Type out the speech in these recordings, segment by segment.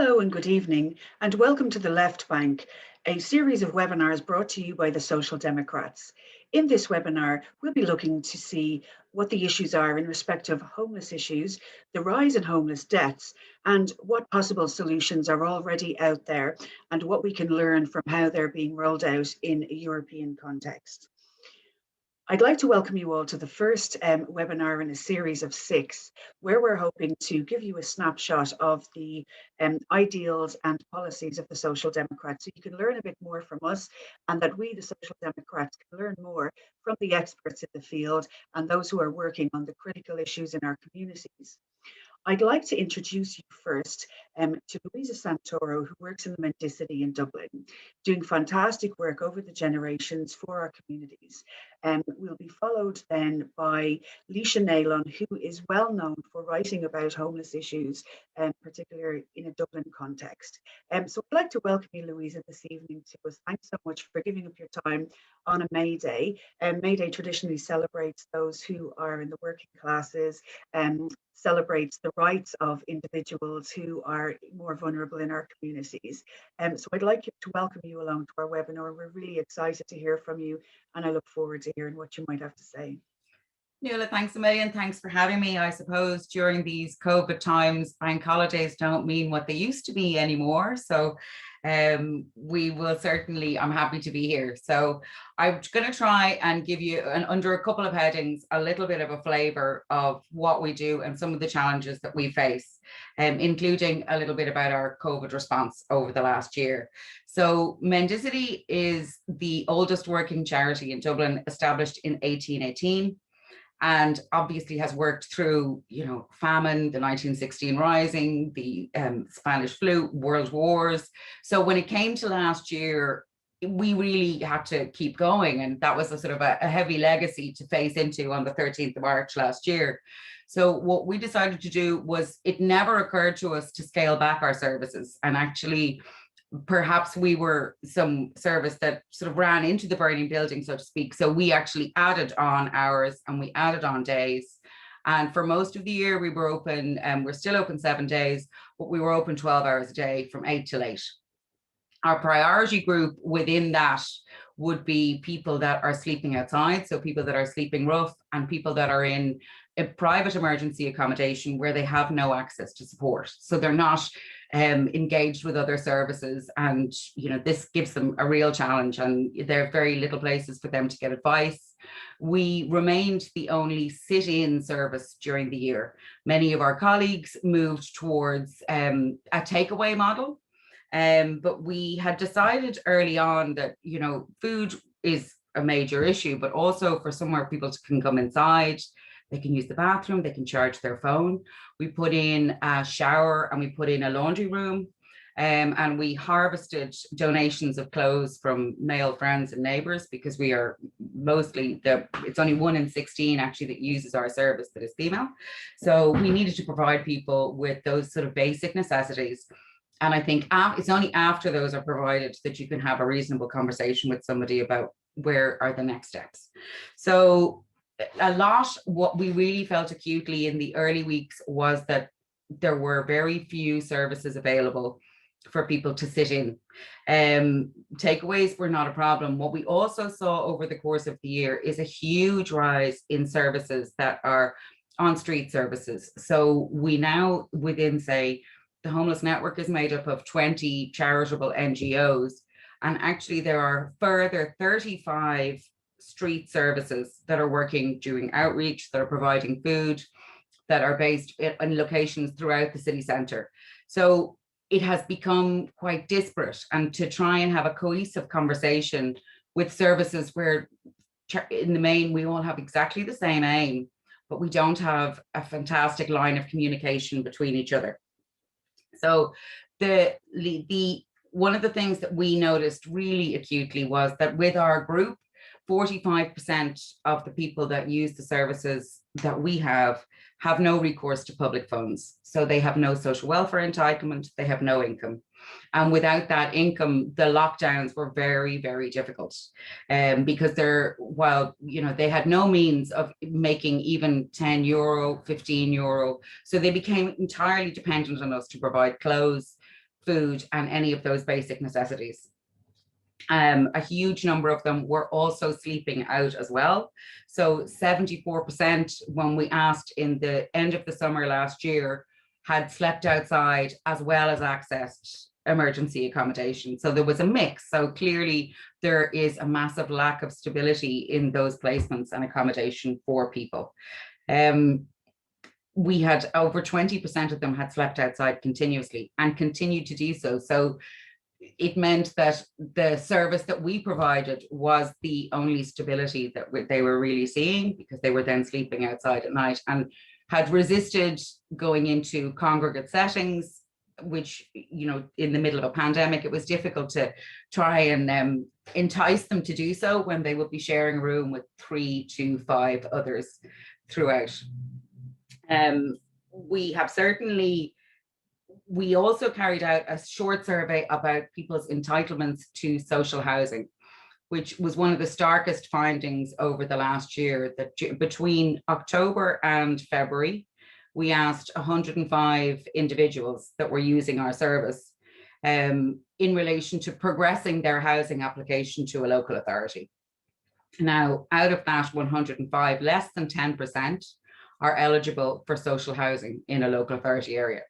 Hello and good evening, and welcome to the Left Bank, a series of webinars brought to you by the Social Democrats. In this webinar, we'll be looking to see what the issues are in respect of homeless issues, the rise in homeless deaths, and what possible solutions are already out there, and what we can learn from how they're being rolled out in a European context. I'd like to welcome you all to the first webinar in a series of 6, where we're hoping to give you a snapshot of the ideals and policies of the Social Democrats, so you can learn a bit more from us, and that we, the Social Democrats, can learn more from the experts in the field and those who are working on the critical issues in our communities. I'd like to introduce you first to Louisa Santoro, who works in the Mendicity in Dublin, doing fantastic work over the generations for our communities. We'll be followed then by Neylon, who is well known for writing about homeless issues, particularly in a Dublin context. So I'd like to welcome you, Louisa, this evening to us. Thanks so much for giving up your time on a May Day. May Day traditionally celebrates those who are in the working classes, celebrates the rights of individuals who are more vulnerable in our communities. So I'd like to welcome you along to our webinar. We're really excited to hear from you, and I look forward to hearing what you might have to say. Nuala, thanks a million. Thanks for having me. I suppose during these COVID times, bank holidays don't mean what they used to be anymore. So we will certainly, I'm happy to be here. So I'm going to try and give you, under a couple of headings, a little bit of a flavour of what we do and some of the challenges that we face, including a little bit about our COVID response over the last year. So Mendicity is the oldest working charity in Dublin, established in 1818. And obviously has worked through, famine, the 1916 Rising, the Spanish flu, world wars. So when it came to last year, we really had to keep going. And that was a sort of a heavy legacy to face into on the 13th of March last year. So what we decided to do was, it never occurred to us to scale back our services, and actually perhaps we were some service that sort of ran into the burning building, so to speak. So we actually added on hours and we added on days. And for most of the year we were open, and we're still open 7 days, but we were open 12 hours a day from 8 till 8. Our priority group within that would be people that are sleeping outside, so people that are sleeping rough, and people that are in a private emergency accommodation where they have no access to support. So they're not engaged with other services, and this gives them a real challenge, and there are very little places for them to get advice. We remained the only sit-in service during the year. Many of our colleagues moved towards a takeaway model, but we had decided early on that food is a major issue, but also for somewhere people can come inside, they can use the bathroom, they can charge their phone. We put in a shower and we put in a laundry room, and we harvested donations of clothes from male friends and neighbours, because we are mostly, it's only 1 in 16 actually that uses our service that is female. So we needed to provide people with those sort of basic necessities. And I think it's only after those are provided that you can have a reasonable conversation with somebody about where are the next steps. So what we really felt acutely in the early weeks was that there were very few services available for people to sit in. Takeaways were not a problem. What we also saw over the course of the year is a huge rise in services that are on-street services. So we now, within, say, the Homeless Network is made up of 20 charitable NGOs, and actually there are further 35 street services that are working, doing outreach, that are providing food, that are based in locations throughout the city centre. So it has become quite disparate, and to try and have a cohesive conversation with services where in the main we all have exactly the same aim, but we don't have a fantastic line of communication between each other. So one of the things that we noticed really acutely was that with our group, 45% of the people that use the services that we have no recourse to public funds. So they have no social welfare entitlement, they have no income. And without that income, the lockdowns were very, very difficult, because while they had no means of making even €10, €15, so they became entirely dependent on us to provide clothes, food, and any of those basic necessities. A huge number of them were also sleeping out as well. So 74%, when we asked in the end of the summer last year, had slept outside as well as accessed emergency accommodation. So there was a mix. So clearly there is a massive lack of stability in those placements and accommodation for people. We had over 20% of them had slept outside continuously and continued to do so. So it meant that the service that we provided was the only stability that they were really seeing, because they were then sleeping outside at night and had resisted going into congregate settings, which, you know, in the middle of a pandemic, it was difficult to try and entice them to do so when they would be sharing a room with 3 to 5 others throughout. We also carried out a short survey about people's entitlements to social housing, which was one of the starkest findings over the last year, that between October and February, we asked 105 individuals that were using our service in relation to progressing their housing application to a local authority. Now, out of that 105, less than 10% are eligible for social housing in a local authority area.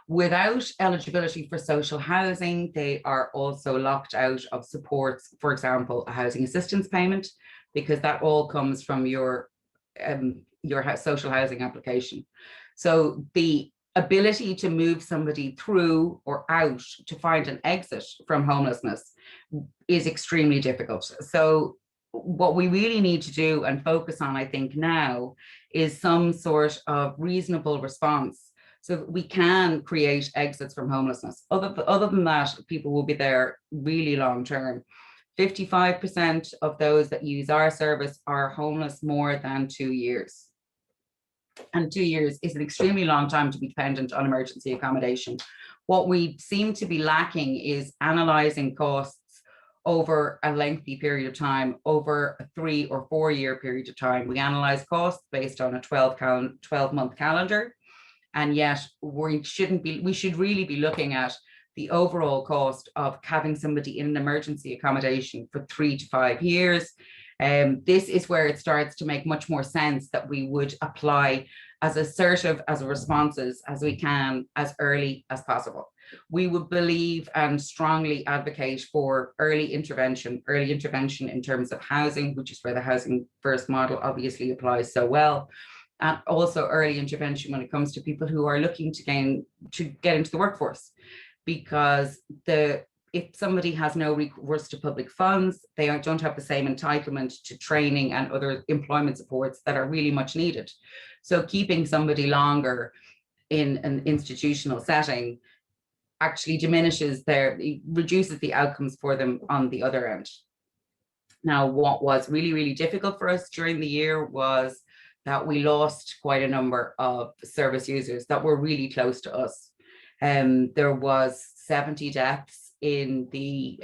Without eligibility for social housing, they are also locked out of supports, for example, a housing assistance payment, because that all comes from your social housing application. So the ability to move somebody through or out to find an exit from homelessness is extremely difficult. So what we really need to do and focus on, I think, now is some sort of reasonable response so that we can create exits from homelessness. Other than that, people will be there really long term. 55% of those that use our service are homeless more than 2 years. And 2 years is an extremely long time to be dependent on emergency accommodation. What we seem to be lacking is analysing costs over a lengthy period of time, over a 3 or 4 year period of time. We analyse costs based on a 12-month calendar, and yet we should really be looking at the overall cost of having somebody in an emergency accommodation for 3 to 5 years. This is where it starts to make much more sense that we would apply as assertive as responses as we can as early as possible. We would believe and strongly advocate for early intervention in terms of housing, which is where the housing first model obviously applies so well. And also early intervention when it comes to people who are looking to get into the workforce, because if somebody has no recourse to public funds, they don't have the same entitlement to training and other employment supports that are really much needed. So keeping somebody longer in an institutional setting actually reduces the outcomes for them on the other end. Now, what was really, really difficult for us during the year was that we lost quite a number of service users that were really close to us. There was 70 deaths in the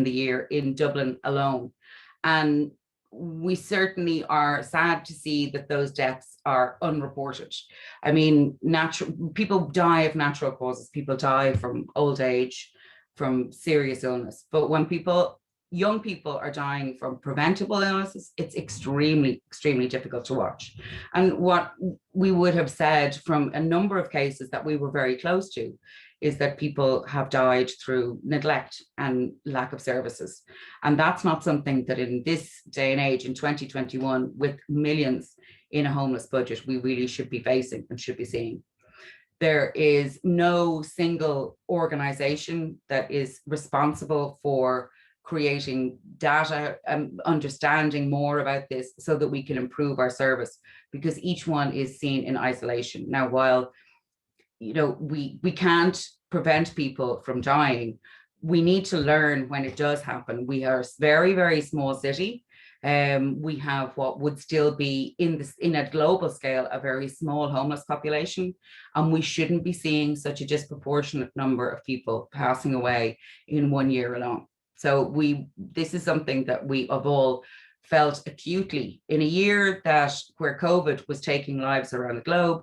year in Dublin alone. And we certainly are sad to see that those deaths are unreported. I mean, people die of natural causes. People die from old age, from serious illness. But when young people are dying from preventable illnesses, it's extremely, extremely difficult to watch. And what we would have said from a number of cases that we were very close to is that people have died through neglect and lack of services. And that's not something that in this day and age, in 2021, with millions in a homeless budget, we really should be facing and should be seeing. There is no single organization that is responsible for creating data and understanding more about this so that we can improve our service, because each one is seen in isolation. Now, while we can't prevent people from dying, we need to learn when it does happen. We are a very, very small city. We have what would still be in a global scale a very small homeless population, and we shouldn't be seeing such a disproportionate number of people passing away in 1 year alone. So this is something that we have all felt acutely in a year where COVID was taking lives around the globe.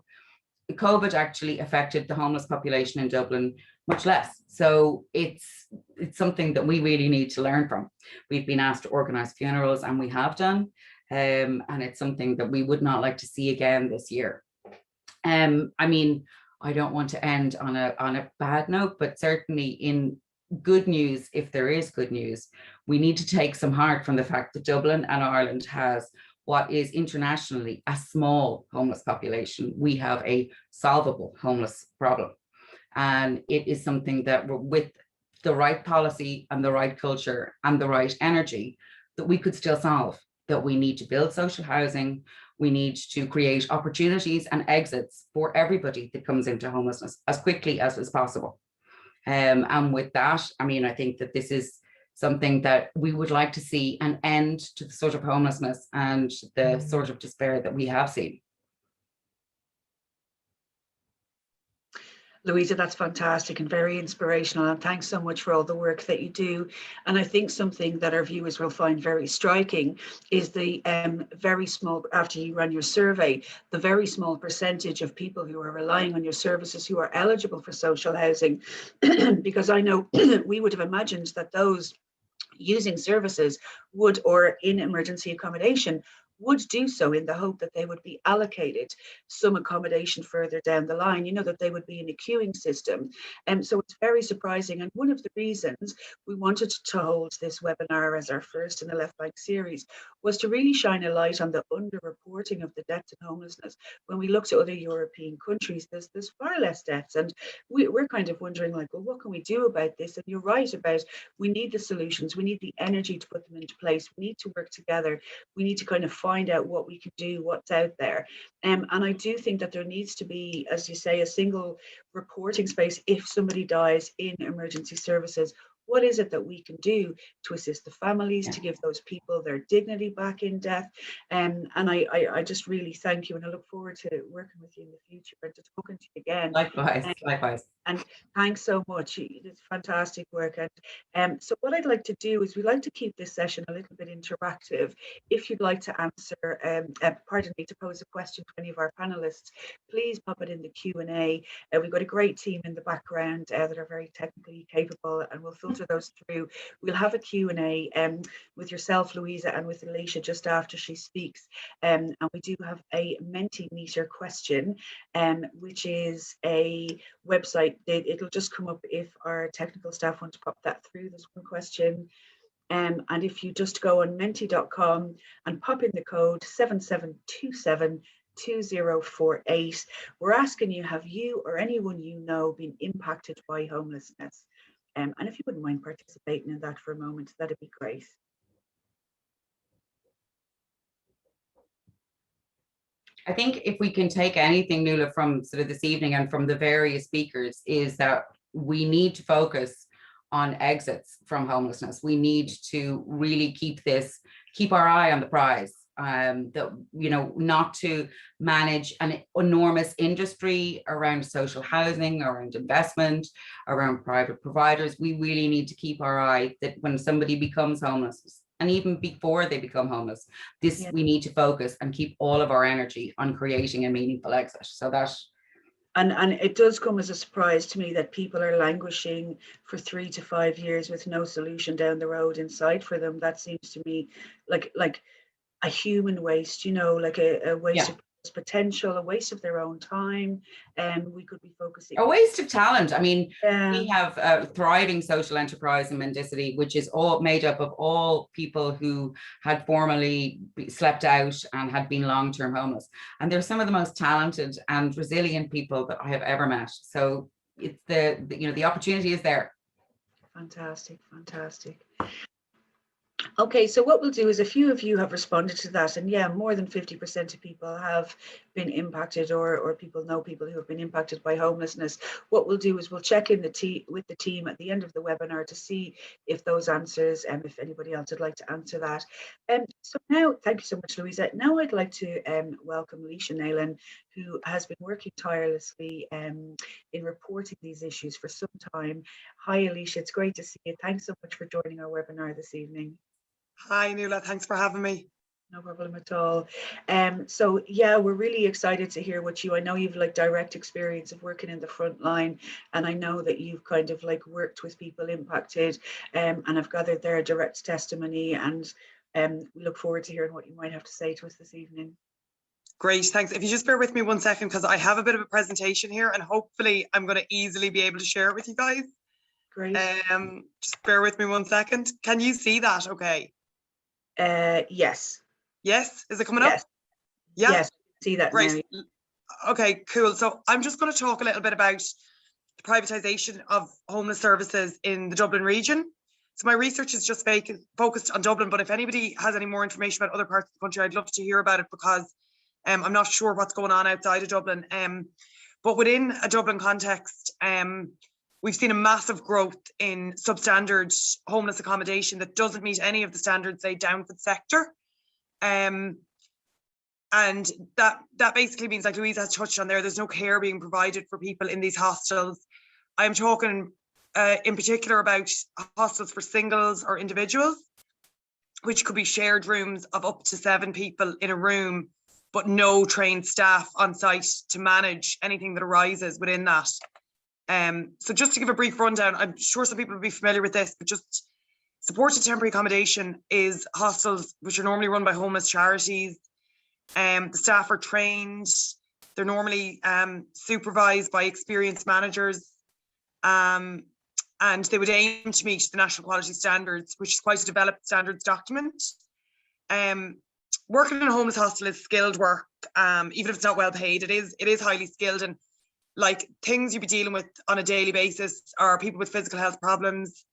COVID actually affected the homeless population in Dublin much less. So it's something that we really need to learn from. We've been asked to organise funerals, and we have done, and it's something that we would not like to see again this year. I mean, I don't want to end on a bad note, but certainly in good news, if there is good news, we need to take some heart from the fact that Dublin and Ireland has what is internationally a small homeless population. We have a solvable homeless problem. And it is something that with the right policy and the right culture and the right energy, that we could still solve. That we need to build social housing, we need to create opportunities and exits for everybody that comes into homelessness as quickly as is possible. And with that, I mean, I think that this is something that we would like to see an end to the sort of homelessness and the sort of despair that we have seen. Louisa, that's fantastic and very inspirational, and thanks so much for all the work that you do. And I think something that our viewers will find very striking is the very small, after you ran your survey, the very small percentage of people who are relying on your services who are eligible for social housing. Because I know we would have imagined that those using services would, or in emergency accommodation, would do so in the hope that they would be allocated some accommodation further down the line, you know, that they would be in a queuing system. And so it's very surprising. And one of the reasons we wanted to hold this webinar as our first in the Left Bank series was to really shine a light on the underreporting of the deaths and homelessness. When we look to other European countries, there's far less deaths. And we're kind of wondering, like, well, what can we do about this? And you're right about, we need the solutions, we need the energy to put them into place, we need to work together, we need to kind of find out what we can do, what's out there. And I do think that there needs to be, as you say, a single reporting space if somebody dies in emergency services. What is it that we can do to assist the families, to give those people their dignity back in death? And I just really thank you, and I look forward to working with you in the future and to talking to you again. Likewise, likewise. And thanks so much. It's fantastic work. And so what I'd like to do is we'd like to keep this session a little bit interactive. If you'd like to answer, pardon me, to pose a question to any of our panelists, please pop it in the Q&A. We've got a great team in the background that are very technically capable, and we'll filter those through. We'll have a Q&A with yourself, Louisa, and with Alicia just after she speaks. And we do have a Mentimeter question, which is a website. It'll just come up if our technical staff want to pop that through. There's one question. And if you just go on menti.com and pop in the code 7727 2048, we're asking you, have you or anyone you know been impacted by homelessness? And if you wouldn't mind participating in that for a moment, that'd be great. I think if we can take anything, Nuala, from sort of this evening and from the various speakers, is that we need to focus on exits from homelessness. We need to really keep our eye on the prize. That, you know, not to manage an enormous industry around social housing, around investment, around private providers. We really need to keep our eye that when somebody becomes homeless, and even before they become homeless, we need to focus and keep all of our energy on creating a meaningful exit. So that. And it does come as a surprise to me that people are languishing for 3 to 5 years with no solution down the road in sight for them. That seems to me like a human waste, you know, like a waste of potential, a waste of their own time, and we could be focusing. A waste of talent. I mean, we have a thriving social enterprise in Mendicity, which is all made up of all people who had formerly slept out and had been long-term homeless. And they're some of the most talented and resilient people that I have ever met. So it's the opportunity is there. Fantastic, fantastic. Okay, so what we'll do is a few of you have responded to that, and yeah, more than 50% of people have been impacted, or people know people who have been impacted by homelessness. What we'll do is we'll check in with the team at the end of the webinar to see if those answers, and if anybody else would like to answer that. So now, thank you so much, Louisa. Now I'd like to welcome Alicia Neylon, who has been working tirelessly in reporting these issues for some time. Hi, Alicia, it's great to see you. Thanks so much for joining our webinar this evening. Hi, Nuala, thanks for having me. No problem at all. So yeah, we're really excited to hear what I know you've like direct experience of working in the front line, and I know that you've kind of like worked with people impacted, and I've gathered their direct testimony, and we look forward to hearing what you might have to say to us this evening. Great, thanks. If you just bear with me 1 second, because I have a bit of a presentation here and hopefully I'm going to easily be able to share it with you guys. Great. Just bear with me 1 second. Can you see that okay? Yes. Yes, is it coming Yes. up? Yeah. Yes, see that Great. now. Okay, cool. So I'm just going to talk a little bit about the privatisation of homeless services in the Dublin region. So my research is just focused on Dublin, but if anybody has any more information about other parts of the country, I'd love to hear about it, because I'm not sure what's going on outside of Dublin. But within a Dublin context, we've seen a massive growth in substandard homeless accommodation that doesn't meet any of the standards laid down for the sector. And that basically means, like Louisa has touched on there's no care being provided for people in these hostels. I'm talking in particular about hostels for singles or individuals, which could be shared rooms of up to 7 people in a room, but no trained staff on site to manage anything that arises within that. So just to give a brief rundown, I'm sure some people will be familiar with this, but just supported temporary accommodation is hostels which are normally run by homeless charities. The staff are trained. They're normally supervised by experienced managers, and they would aim to meet the national quality standards, which is quite a developed standards document. Working in a homeless hostel is skilled work, even if it's not well paid. It is highly skilled, and like things you'd be dealing with on a daily basis are people with physical health problems,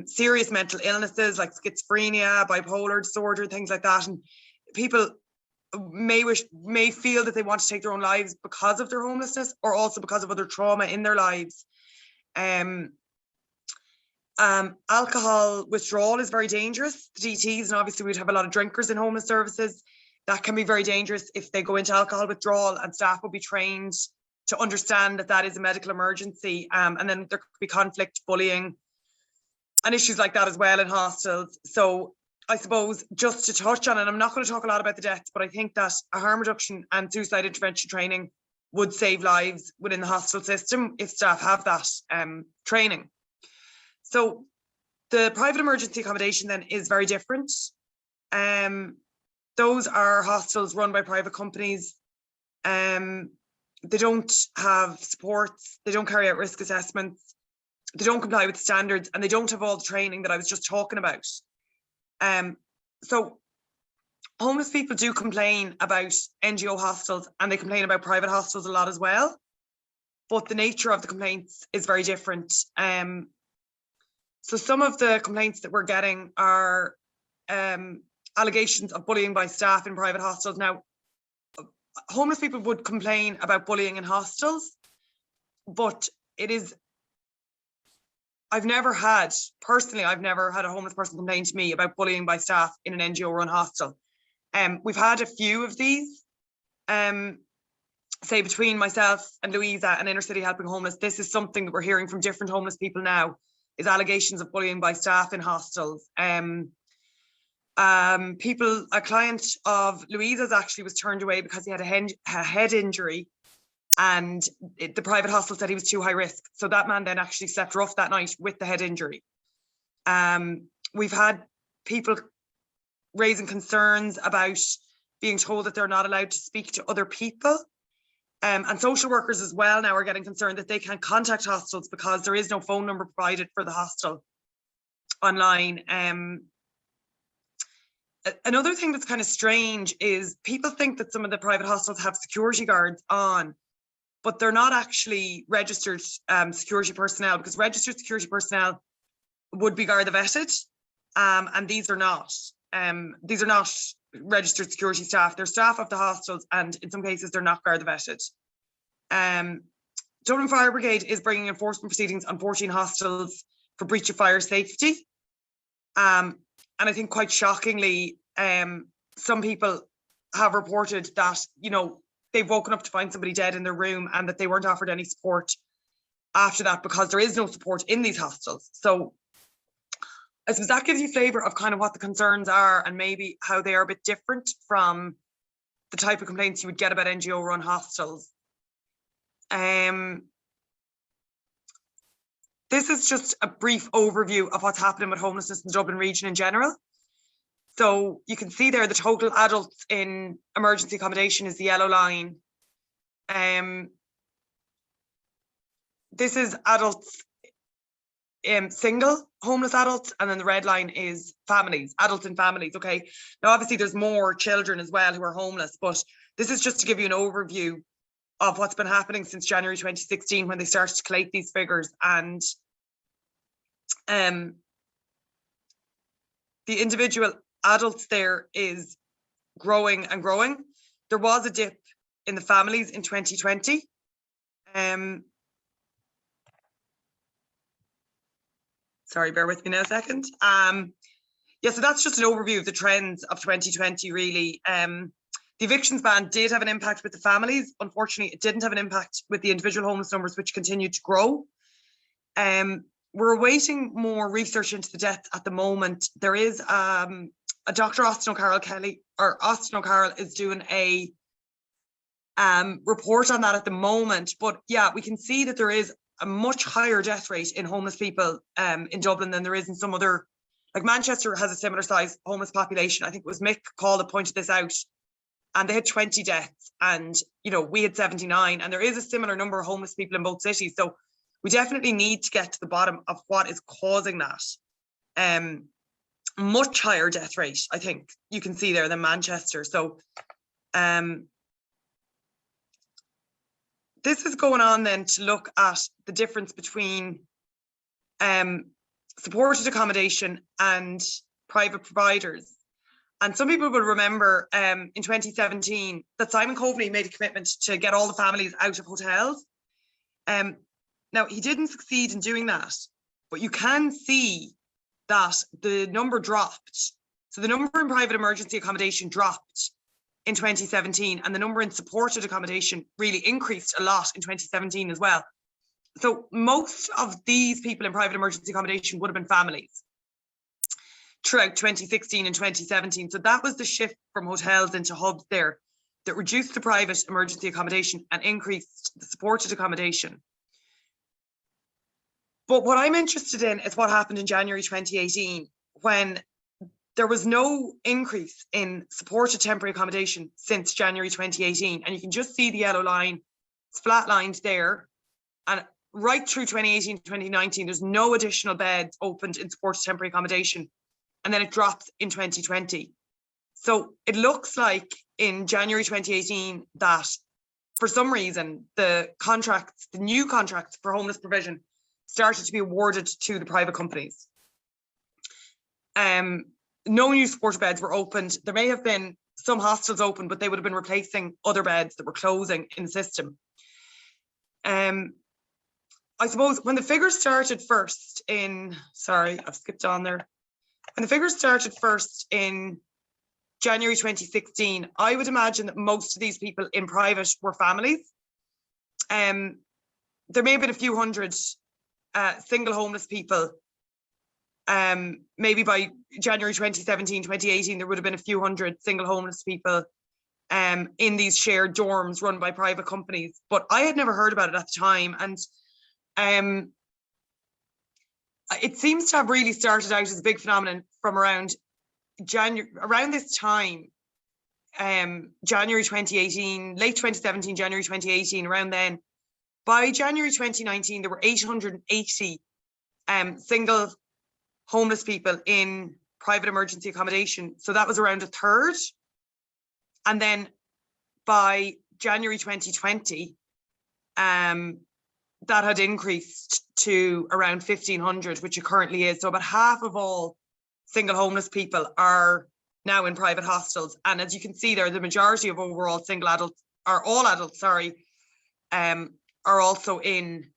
serious mental illnesses like schizophrenia, bipolar disorder, things like that, and people may feel that they want to take their own lives because of their homelessness, or also because of other trauma in their lives. Alcohol withdrawal is very dangerous, the DTs, and obviously we'd have a lot of drinkers in homeless services. That can be very dangerous if they go into alcohol withdrawal, and staff will be trained to understand that is a medical emergency, and then there could be conflict, bullying, and issues like that as well in hostels. So I suppose just to touch on it, I'm not going to talk a lot about the deaths, but I think that a harm reduction and suicide intervention training would save lives within the hostel system if staff have that training. So the private emergency accommodation then is very different. Those are hostels run by private companies. They don't have supports, they don't carry out risk assessments, they don't comply with standards, and they don't have all the training that I was just talking about. So homeless people do complain about NGO hostels, and they complain about private hostels a lot as well, but the nature of the complaints is very different. So some of the complaints that we're getting are allegations of bullying by staff in private hostels. Now, homeless people would complain about bullying in hostels, but I've never had a homeless person complain to me about bullying by staff in an NGO run hostel. We've had a few of these, say between myself and Louisa and Inner City Helping Homeless. This is something that we're hearing from different homeless people now, is allegations of bullying by staff in hostels. A client of Louisa's actually was turned away because he had a head injury, and the private hostel said he was too high risk. So that man then actually slept rough that night with the head injury. We've had people raising concerns about being told that they're not allowed to speak to other people. And social workers as well now are getting concerned that they can't contact hostels because there is no phone number provided for the hostel online. Another thing that's kind of strange is people think that some of the private hostels have security guards on, but they're not actually registered security personnel, because registered security personnel would be Garda vetted, and these are not. These are not registered security staff. They're staff of the hostels, and in some cases they're not Garda vetted. Dublin Fire Brigade is bringing enforcement proceedings on 14 hostels for breach of fire safety. And I think quite shockingly, some people have reported that, they've woken up to find somebody dead in their room, and that they weren't offered any support after that, because there is no support in these hostels. So I suppose that gives you flavour of kind of what the concerns are and maybe how they are a bit different from the type of complaints you would get about NGO-run hostels. This is just a brief overview of what's happening with homelessness in the Dublin region in general. So you can see there the total adults in emergency accommodation is the yellow line. This is adults, single homeless adults, and then the red line is families, adults in families, okay? Now, obviously there's more children as well who are homeless, but this is just to give you an overview of what's been happening since January 2016 when they started to collate these figures. And the individual adults there is growing and growing. There was a dip in the families in 2020. Sorry, bear with me now a second. Yeah, so that's just an overview of the trends of 2020, really. The evictions ban did have an impact with the families. Unfortunately, it didn't have an impact with the individual homeless numbers, which continued to grow. We're awaiting more research into the deaths at the moment. There is a Dr. Austin O'Carroll is doing a report on that at the moment. But yeah, we can see that there is a much higher death rate in homeless people in Dublin than there is in some other, like Manchester has a similar size homeless population. I think it was Mick Call that pointed this out, and they had 20 deaths, and you know, we had 79, and there is a similar number of homeless people in both cities. So we definitely need to get to the bottom of what is causing that. Much higher death rate, I think you can see there, than Manchester. So this is going on then to look at the difference between supported accommodation and private providers. And some people will remember in 2017 that Simon Coveney made a commitment to get all the families out of hotels. Now, he didn't succeed in doing that, but you can see that the number dropped. So the number in private emergency accommodation dropped in 2017, and the number in supported accommodation really increased a lot in 2017 as well. So most of these people in private emergency accommodation would have been families throughout 2016 and 2017. So that was the shift from hotels into hubs there that reduced the private emergency accommodation and increased the supported accommodation. But what I'm interested in is what happened in January 2018 when there was no increase in supported temporary accommodation since January 2018. And you can just see the yellow line, it's flatlined there. And right through 2018, 2019, there's no additional beds opened in supported temporary accommodation. And then it drops in 2020. So it looks like in January 2018 that for some reason, the new contracts for homeless provision started to be awarded to the private companies. No new supported beds were opened. There may have been some hostels open, but they would have been replacing other beds that were closing in the system. I suppose when the figures started first in, sorry, I've skipped on there. When the figures started first in January 2016, I would imagine that most of these people in private were families. There may have been a few hundred single homeless people. Maybe by January 2017, 2018, there would have been a few hundred single homeless people in these shared dorms run by private companies. But I had never heard about it at the time. And it seems to have really started out as a big phenomenon from around this time, January 2018, late 2017, January 2018, around then. By January 2019, there were 880 single homeless people in private emergency accommodation. So that was around a third. And then by January 2020, that had increased to around 1,500, which it currently is. So about half of all single homeless people are now in private hostels. And as you can see there, the majority of overall single adults, or all adults, sorry, are also in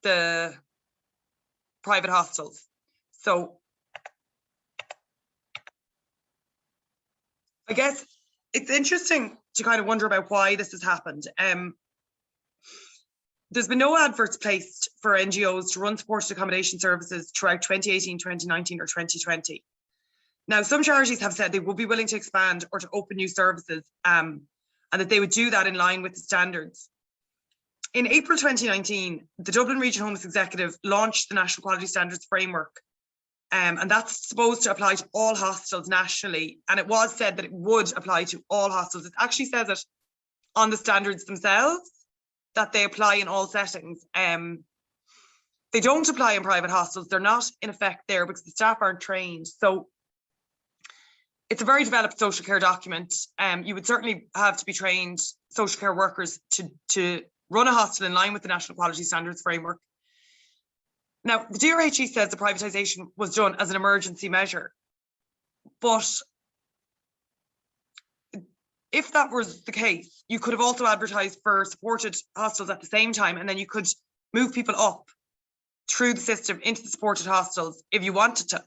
the private hostels. So I guess it's interesting to kind of wonder about why this has happened. There's been no adverts placed for NGOs to run supported accommodation services throughout 2018, 2019 or 2020. Now, some charities have said they would be willing to expand or to open new services and that they would do that in line with the standards. In April 2019, the Dublin Region Homeless Executive launched the National Quality Standards Framework, and that's supposed to apply to all hostels nationally. And it was said that it would apply to all hostels. It actually says it on the standards themselves, that they apply in all settings. They don't apply in private hostels. They're not in effect there because the staff aren't trained. So it's a very developed social care document. You would certainly have to be trained social care workers to run a hostel in line with the National Quality Standards Framework. Now, the DRHE says the privatisation was done as an emergency measure, but if that was the case, you could have also advertised for supported hostels at the same time, and then you could move people up through the system into the supported hostels if you wanted to.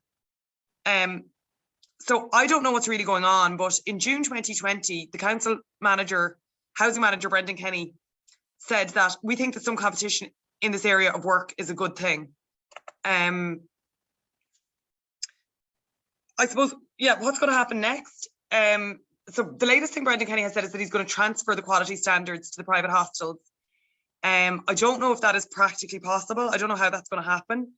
So I don't know what's really going on, but in June 2020, the council manager, housing manager Brendan Kenny, said that we think that some competition in this area of work is a good thing. I suppose, yeah, what's going to happen next? So the latest thing Brendan Kenny has said is that he's going to transfer the quality standards to the private hostels. I don't know if that is practically possible. I don't know how that's going to happen.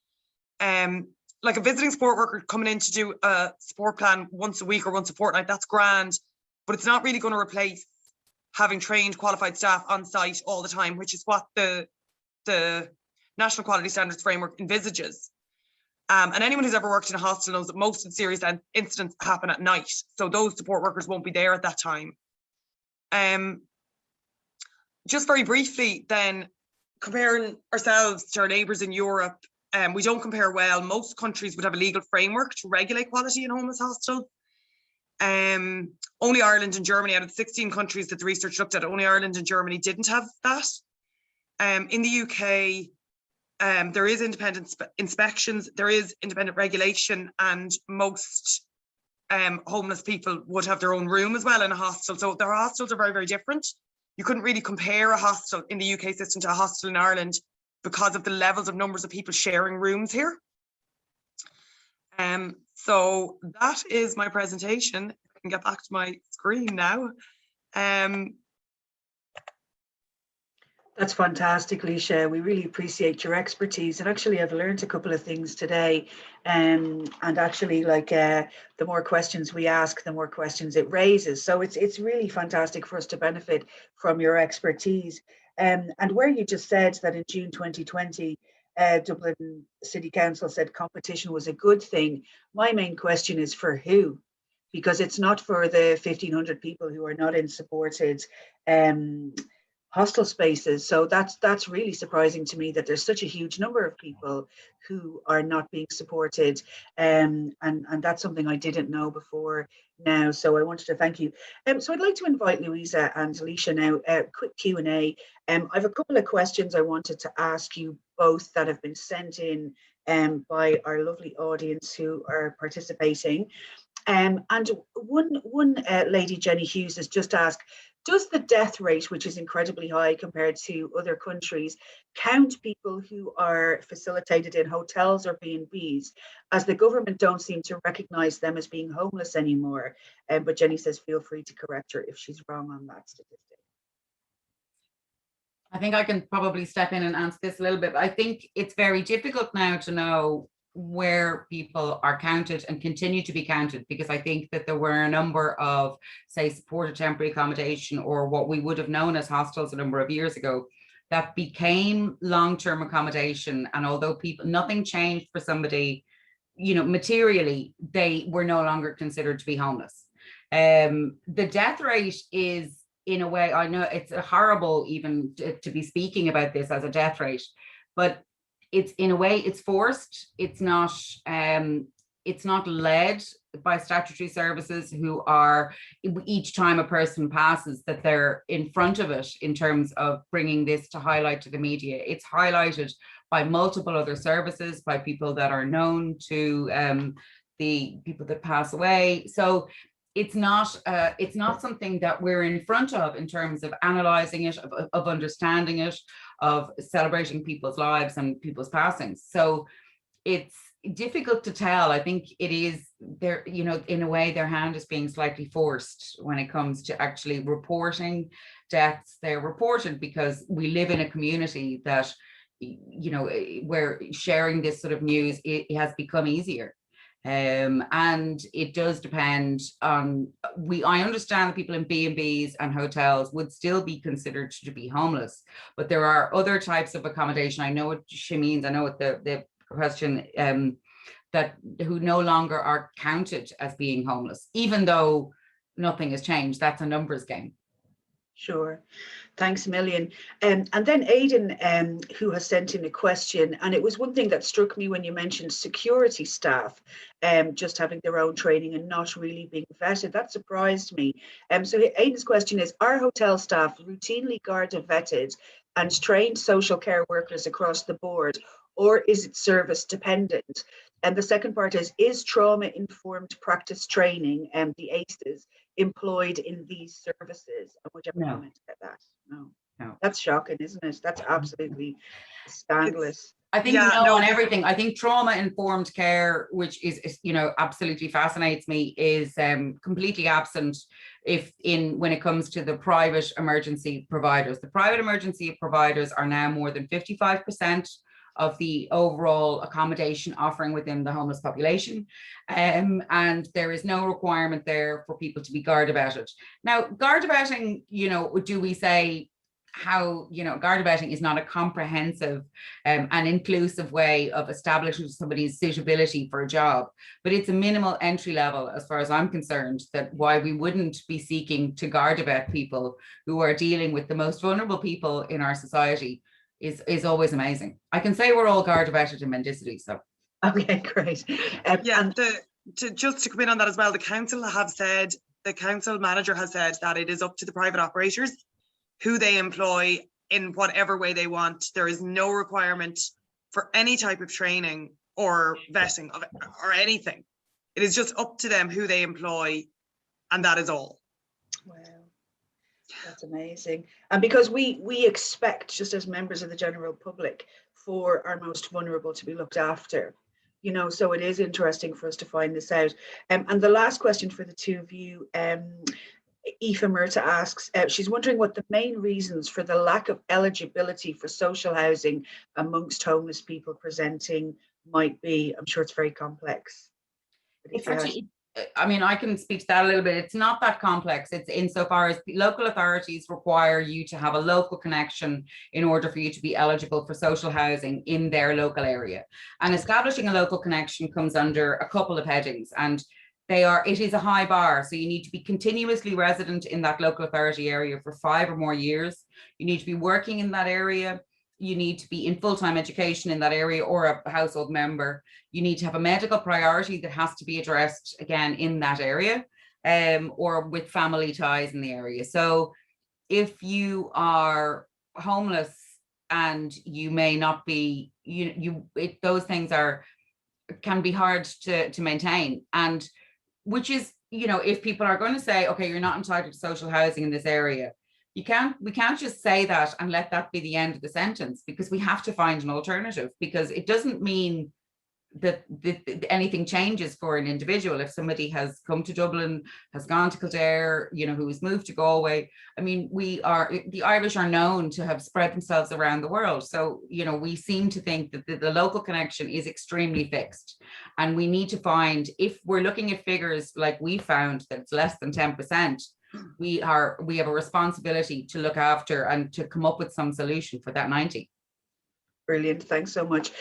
Like a visiting support worker coming in to do a support plan once a week or once a fortnight, that's grand, but it's not really going to replace having trained qualified staff on site all the time, which is what the National Quality Standards Framework envisages. And anyone who's ever worked in a hostel knows that most of the serious incidents happen at night. So those support workers won't be there at that time. Just very briefly then, comparing ourselves to our neighbours in Europe, we don't compare well. Most countries would have a legal framework to regulate quality in homeless hostels. Only Ireland and Germany, out of the 16 countries that the research looked at, only Ireland and Germany didn't have that. In the UK, there is independent inspections, there is independent regulation, and most homeless people would have their own room as well in a hostel. So their hostels are very, very different. You couldn't really compare a hostel in the UK system to a hostel in Ireland because of the levels of numbers of people sharing rooms here. So that is my presentation. I can get back to my screen now. That's fantastic, Laoise. We really appreciate your expertise. And actually, I've learned a couple of things today. And actually, like the more questions we ask, the more questions it raises. So it's really fantastic for us to benefit from your expertise. And where you just said that in June 2020, Dublin City Council said competition was a good thing. My main question is for who? Because it's not for the 1,500 people who are not in supported hostel spaces. So that's really surprising to me that there's such a huge number of people who are not being supported. And that's something I didn't know before now. So I wanted to thank you. So I'd like to invite Louisa and Laoise now, quick Q&A. I have a couple of questions I wanted to ask you both that have been sent in by our lovely audience who are participating. And one lady, Jenny Hughes, has just asked, does the death rate, which is incredibly high compared to other countries, count people who are facilitated in hotels or B&Bs, as the government don't seem to recognise them as being homeless anymore? But Jenny says, feel free to correct her if she's wrong on that statistic. I think I can probably step in and answer this a little bit. I think it's very difficult now to know where people are counted and continue to be counted, because I think that there were a number of, say, supported temporary accommodation, or what we would have known as hostels a number of years ago, that became long-term accommodation. And although nothing changed for somebody, you know, materially, they were no longer considered to be homeless. The death rate is, in a way, I know it's horrible even to be speaking about this as a death rate, but it's, in a way, it's forced. It's not led by statutory services, who are, each time a person passes, that they're in front of it in terms of bringing this to highlight to the media. It's highlighted by multiple other services, by people that are known to the people that pass away. So it's not something that we're in front of in terms of analysing it, of understanding it. of celebrating people's lives and people's passings. So it's difficult to tell. I think it is there, you know, in a way their hand is being slightly forced when it comes to actually reporting deaths. They're reported because we live in a community that, you know, where sharing this sort of news, it has become easier. And it does depend on, I understand that people in B&Bs and hotels would still be considered to be homeless, but there are other types of accommodation. I know what she means. I know what the question, that who no longer are counted as being homeless, even though nothing has changed. That's a numbers game. Sure. Thanks a million. And then Aidan, who has sent in a question, and it was one thing that struck me when you mentioned security staff just having their own training and not really being vetted. That surprised me. So Aidan's question is, are hotel staff routinely Garda vetted and trained social care workers across the board, or is it service dependent? And the second part is trauma-informed practice training, the ACEs, employed in these services? And would you have a comment about that? No. That's shocking, isn't it? That's absolutely scandalous. I think on everything. I think trauma-informed care, which is, you know, absolutely fascinates me, is completely absent when it comes to the private emergency providers. The private emergency providers are now more than 55% of the overall accommodation offering within the homeless population. And there is no requirement there for people to be Garda vetted. Now, Garda vetting, you know, do we say how, you know, Garda vetting is not a comprehensive and inclusive way of establishing somebody's suitability for a job, but it's a minimal entry level, as far as I'm concerned, that why we wouldn't be seeking to Garda vet people who are dealing with the most vulnerable people in our society is always amazing. I can say we're all Garda vetted in Mendicity, so. Okay, great. Just to come in on that as well, the council manager has said that it is up to the private operators who they employ in whatever way they want. There is no requirement for any type of training or vetting or anything. It is just up to them who they employ, and that is all. Wow. That's amazing. And because we expect, just as members of the general public, for our most vulnerable to be looked after, you know, so it is interesting for us to find this out. And the last question for the two of you, Aoife Murta asks, she's wondering what the main reasons for the lack of eligibility for social housing amongst homeless people presenting might be. I'm sure it's very complex. It's actually, I mean, I can speak to that a little bit. It's not that complex. It's insofar as the local authorities require you to have a local connection in order for you to be eligible for social housing in their local area. And establishing a local connection comes under a couple of headings, and it is a high bar. So you need to be continuously resident in that local authority area for 5 or more years. You need to be working in that area. You need to be in full-time education in that area or a household member. You need to have a medical priority that has to be addressed again in that area, or with family ties in the area. So if you are homeless and you may not be, those things can be hard to maintain. And which is, you know, if people are going to say, okay, you're not entitled to social housing in this area, we can't just say that and let that be the end of the sentence, because we have to find an alternative, because it doesn't mean that anything changes for an individual. If somebody has come to Dublin, has gone to Kildare, you know, who has moved to Galway, I mean, the Irish are known to have spread themselves around the world. So, you know, we seem to think that the local connection is extremely fixed, and we need to find, if we're looking at figures like we found that it's less than 10%, we have a responsibility to look after and to come up with some solution for that 90. Brilliant, thanks so much.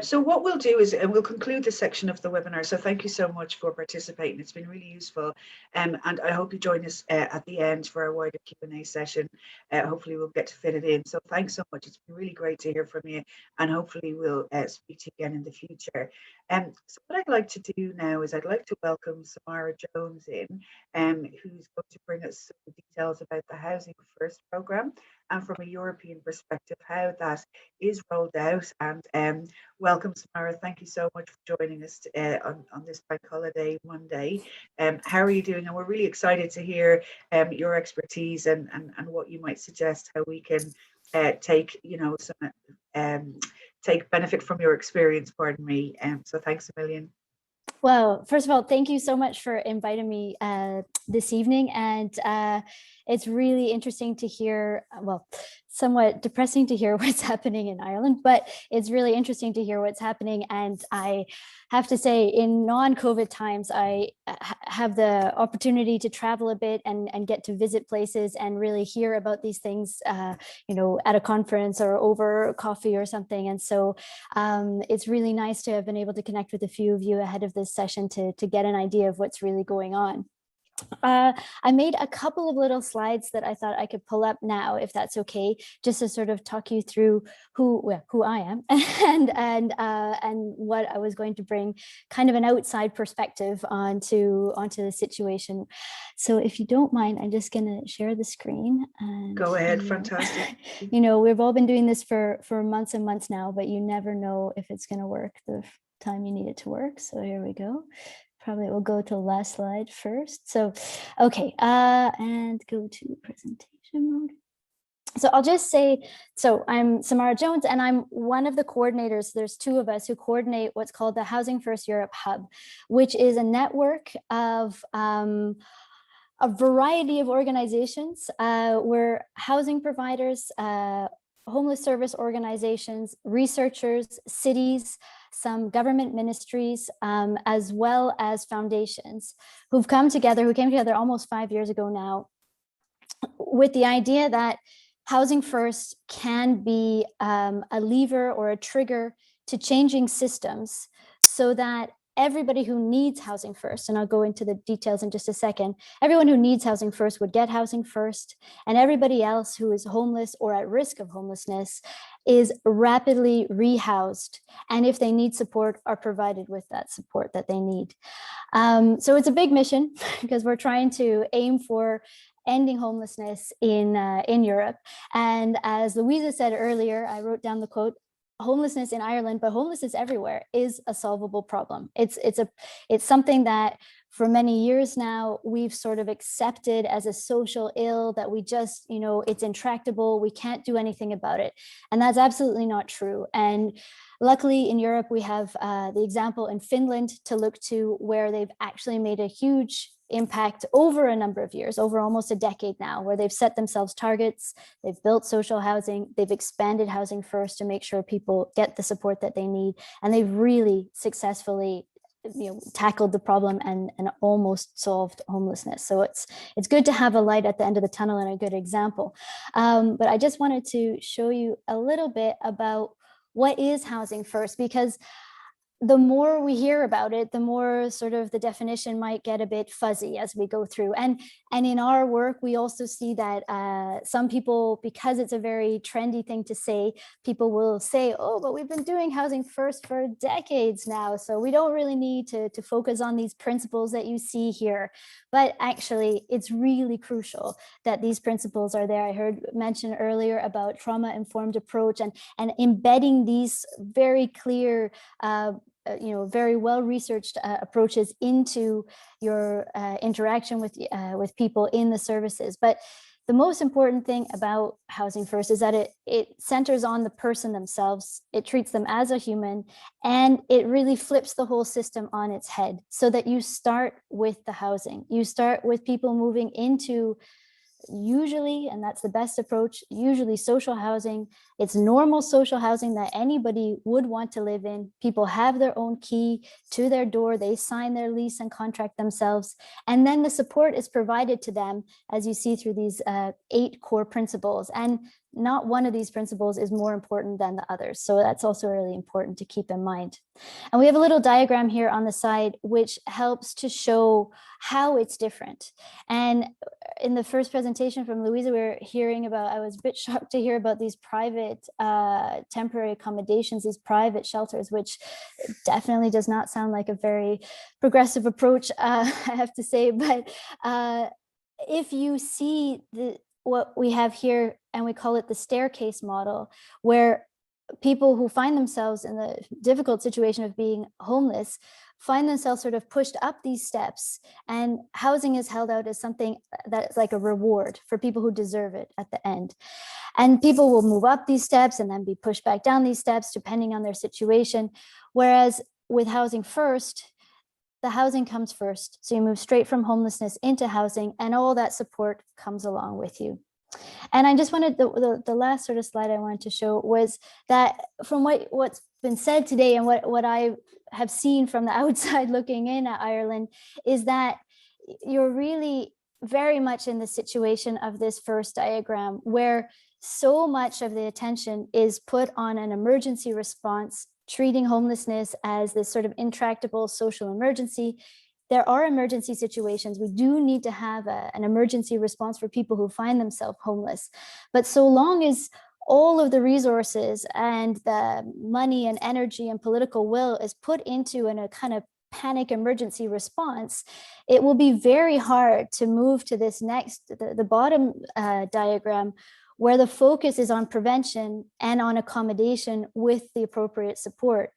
So what we'll do is we'll conclude this section of the webinar. So thank you so much for participating. It's been really useful. And I hope you join us at the end for our wider Q&A session. Hopefully we'll get to fit it in. So thanks so much. It's been really great to hear from you. And hopefully we'll speak to you again in the future. So what I'd like to do now is I'd like to welcome Samara Jones in, who's going to bring us some details about the Housing First programme, and from a European perspective, how that is rolled out. And welcome, Samara. Thank you so much for joining us on this bank holiday Monday. How are you doing? And we're really excited to hear your expertise and what you might suggest how we can take, take benefit from your experience, pardon me. So thanks a million. Well, first of all, thank you so much for inviting me this evening. And it's really interesting to hear, well, somewhat depressing to hear what's happening in Ireland, but it's really interesting to hear what's happening. And I have to say, in non-COVID times, I have the opportunity to travel a bit and get to visit places and really hear about these things, at a conference or over coffee or something. And so it's really nice to have been able to connect with a few of you ahead of this session to get an idea of what's really going on. I made a couple of little slides that I thought I could pull up now, if that's okay, just to sort of talk you through who I am and what I was going to bring, kind of an outside perspective onto the situation. So if you don't mind, I'm just going to share the screen. And, go ahead, fantastic. We've all been doing this for months and months now, but you never know if it's going to work the time you need it to work. So here we go. Probably we'll go to the last slide first. So, okay, and go to presentation mode. So I'll just say, so I'm Samara Jones, and I'm one of the coordinators. There's two of us who coordinate what's called the Housing First Europe Hub, which is a network of a variety of organizations where housing providers, homeless service organizations, researchers, cities, some government ministries, as well as foundations who came together almost 5 years ago now, with the idea that Housing First can be a lever or a trigger to changing systems so that everybody who needs Housing First, and I'll go into the details in just a second, everyone who needs Housing First would get Housing First, and everybody else who is homeless or at risk of homelessness is rapidly rehoused, and if they need support, are provided with that support that they need. So it's a big mission because we're trying to aim for ending homelessness in Europe. And as Louisa said earlier, I wrote down the quote, homelessness in Ireland, but homelessness everywhere is a solvable problem. It's something that for many years now, we've sort of accepted as a social ill that we just, it's intractable, we can't do anything about it. And that's absolutely not true. And luckily in Europe, we have the example in Finland to look to, where they've actually made a huge impact over a number of years, over almost a decade now, where they've set themselves targets, they've built social housing, they've expanded Housing First to make sure people get the support that they need, and they've really successfully tackled the problem and almost solved homelessness. So it's good to have a light at the end of the tunnel and a good example. But I just wanted to show you a little bit about what is Housing First, because the more we hear about it, the more sort of the definition might get a bit fuzzy as we go through. And in our work, we also see that some people, because it's a very trendy thing to say, people will say, oh, but we've been doing Housing First for decades now, so we don't really need to focus on these principles that you see here. But actually, it's really crucial that these principles are there. I heard mentioned earlier about trauma-informed approach and embedding these very clear very well-researched approaches into your interaction with people in the services. But the most important thing about Housing First is that it centers on the person themselves. It treats them as a human, and it really flips the whole system on its head, so that you start with the housing. You start with people moving into, usually, and that's the best approach, usually social housing. It's normal social housing that anybody would want to live in. People have their own key to their door. They sign their lease and contract themselves. And then the support is provided to them, as you see through these 8 core principles. And not one of these principles is more important than the others. So that's also really important to keep in mind. And we have a little diagram here on the side, which helps to show how it's different. And in the first presentation from Louisa, we were hearing about, I was a bit shocked to hear about these private temporary accommodations, these private shelters, which definitely does not sound like a very progressive approach, I have to say. But if you see what we have here, and we call it the staircase model, where people who find themselves in the difficult situation of being homeless find themselves sort of pushed up these steps, and housing is held out as something that's like a reward for people who deserve it at the end. And people will move up these steps and then be pushed back down these steps depending on their situation. Whereas with Housing First, the housing comes first. So you move straight from homelessness into housing, and all that support comes along with you. And I just wanted, the last sort of slide I wanted to show was that from what's been said today and what I have seen from the outside looking in at Ireland is that you're really very much in the situation of this first diagram, where so much of the attention is put on an emergency response, treating homelessness as this sort of intractable social emergency. There are emergency situations. We do need to have an emergency response for people who find themselves homeless. But so long as all of the resources and the money and energy and political will is put into a kind of panic emergency response, it will be very hard to move to this next, the bottom diagram, where the focus is on prevention and on accommodation with the appropriate support.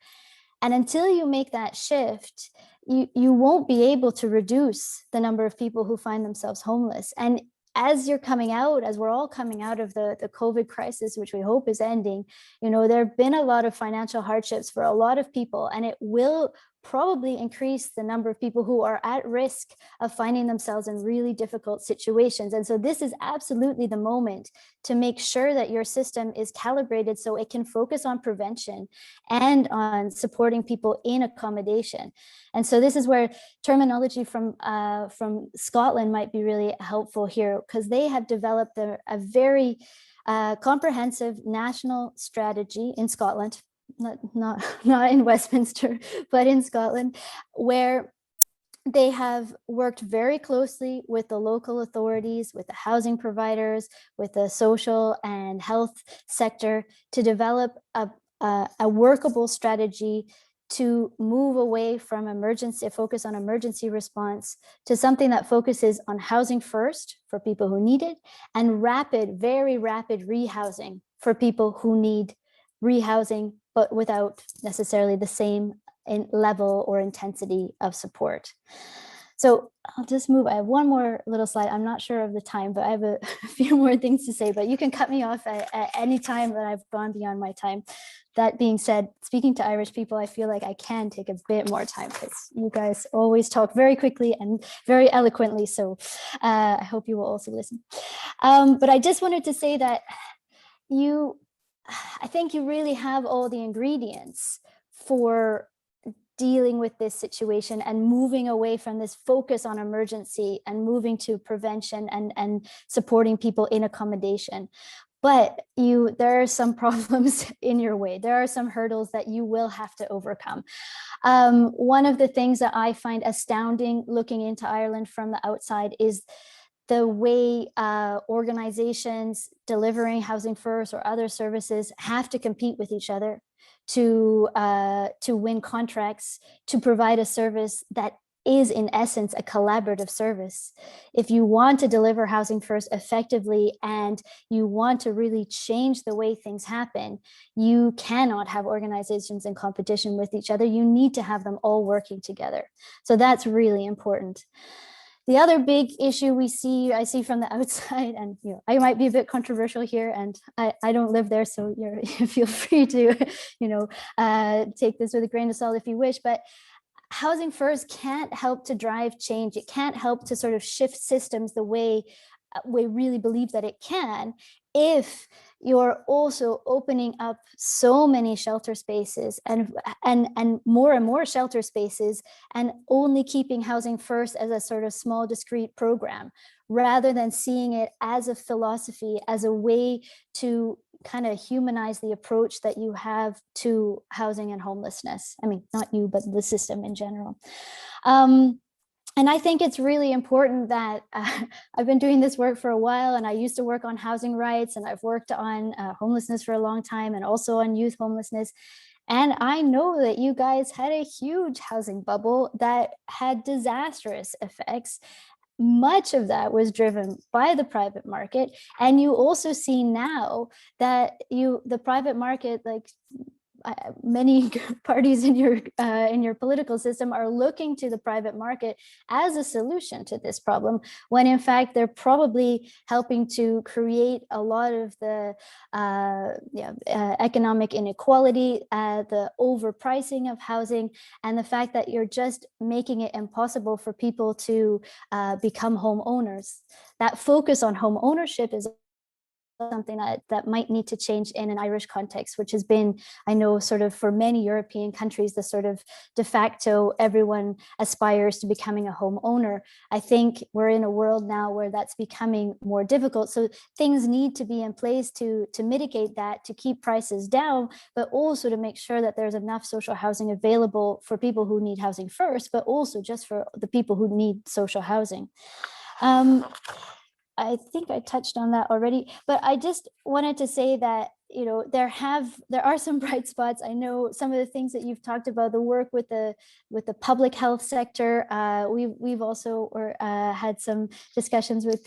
And until you make that shift, you won't be able to reduce the number of people who find themselves homeless. And as you're coming out, as we're all coming out of the COVID crisis, which we hope is ending, there have been a lot of financial hardships for a lot of people, and it will probably increase the number of people who are at risk of finding themselves in really difficult situations. And so this is absolutely the moment to make sure that your system is calibrated so it can focus on prevention and on supporting people in accommodation. And so this is where terminology from Scotland might be really helpful here, because they have developed a very comprehensive national strategy in Scotland, not in Westminster, but in Scotland, where they have worked very closely with the local authorities, with the housing providers, with the social and health sector to develop a workable strategy to move away from focus on emergency response to something that focuses on housing first for people who need it, and very rapid rehousing for people who need rehousing, but without necessarily the same level or intensity of support. So I'll just move. I have one more little slide. I'm not sure of the time, but I have a few more things to say, but you can cut me off at any time that I've gone beyond my time. That being said, speaking to Irish people, I feel like I can take a bit more time because you guys always talk very quickly and very eloquently. So I hope you will also listen. But I just wanted to say that I think you really have all the ingredients for dealing with this situation and moving away from this focus on emergency and moving to prevention and supporting people in accommodation. But there are some problems in your way. There are some hurdles that you will have to overcome. One of the things that I find astounding looking into Ireland from the outside is the way organizations delivering Housing First or other services have to compete with each other to win contracts, to provide a service that is in essence a collaborative service. If you want to deliver Housing First effectively and you want to really change the way things happen, you cannot have organizations in competition with each other. You need to have them all working together. So that's really important. The other big issue I see from the outside, and I might be a bit controversial here, and I don't live there, so feel free to take this with a grain of salt if you wish, but Housing First can't help to drive change. It can't help to sort of shift systems the way we really believe that it can, if you're also opening up so many shelter spaces and more shelter spaces, and only keeping Housing First as a sort of small discrete program, rather than seeing it as a philosophy, as a way to kind of humanize the approach that you have to housing and homelessness. I mean, not you, but the system in general. And I think it's really important that I've been doing this work for a while, and I used to work on housing rights, and I've worked on homelessness for a long time, and also on youth homelessness. And I know that you guys had a huge housing bubble that had disastrous effects, much of that was driven by the private market. And you also see now that the private market, like many parties in your political system, are looking to the private market as a solution to this problem, when in fact they're probably helping to create a lot of the economic inequality, the overpricing of housing, and the fact that you're just making it impossible for people to become homeowners. That focus on home ownership is something that might need to change in an Irish context, which has been, I know, sort of for many European countries, the sort of de facto everyone aspires to becoming a homeowner. I think we're in a world now where that's becoming more difficult. So things need to be in place to mitigate that, to keep prices down, but also to make sure that there's enough social housing available for people who need housing first, but also just for the people who need social housing. I think I touched on that already, but I just wanted to say that, you know, there are some bright spots. I know some of the things that you've talked about, the work with the public health sector. We've also had some discussions with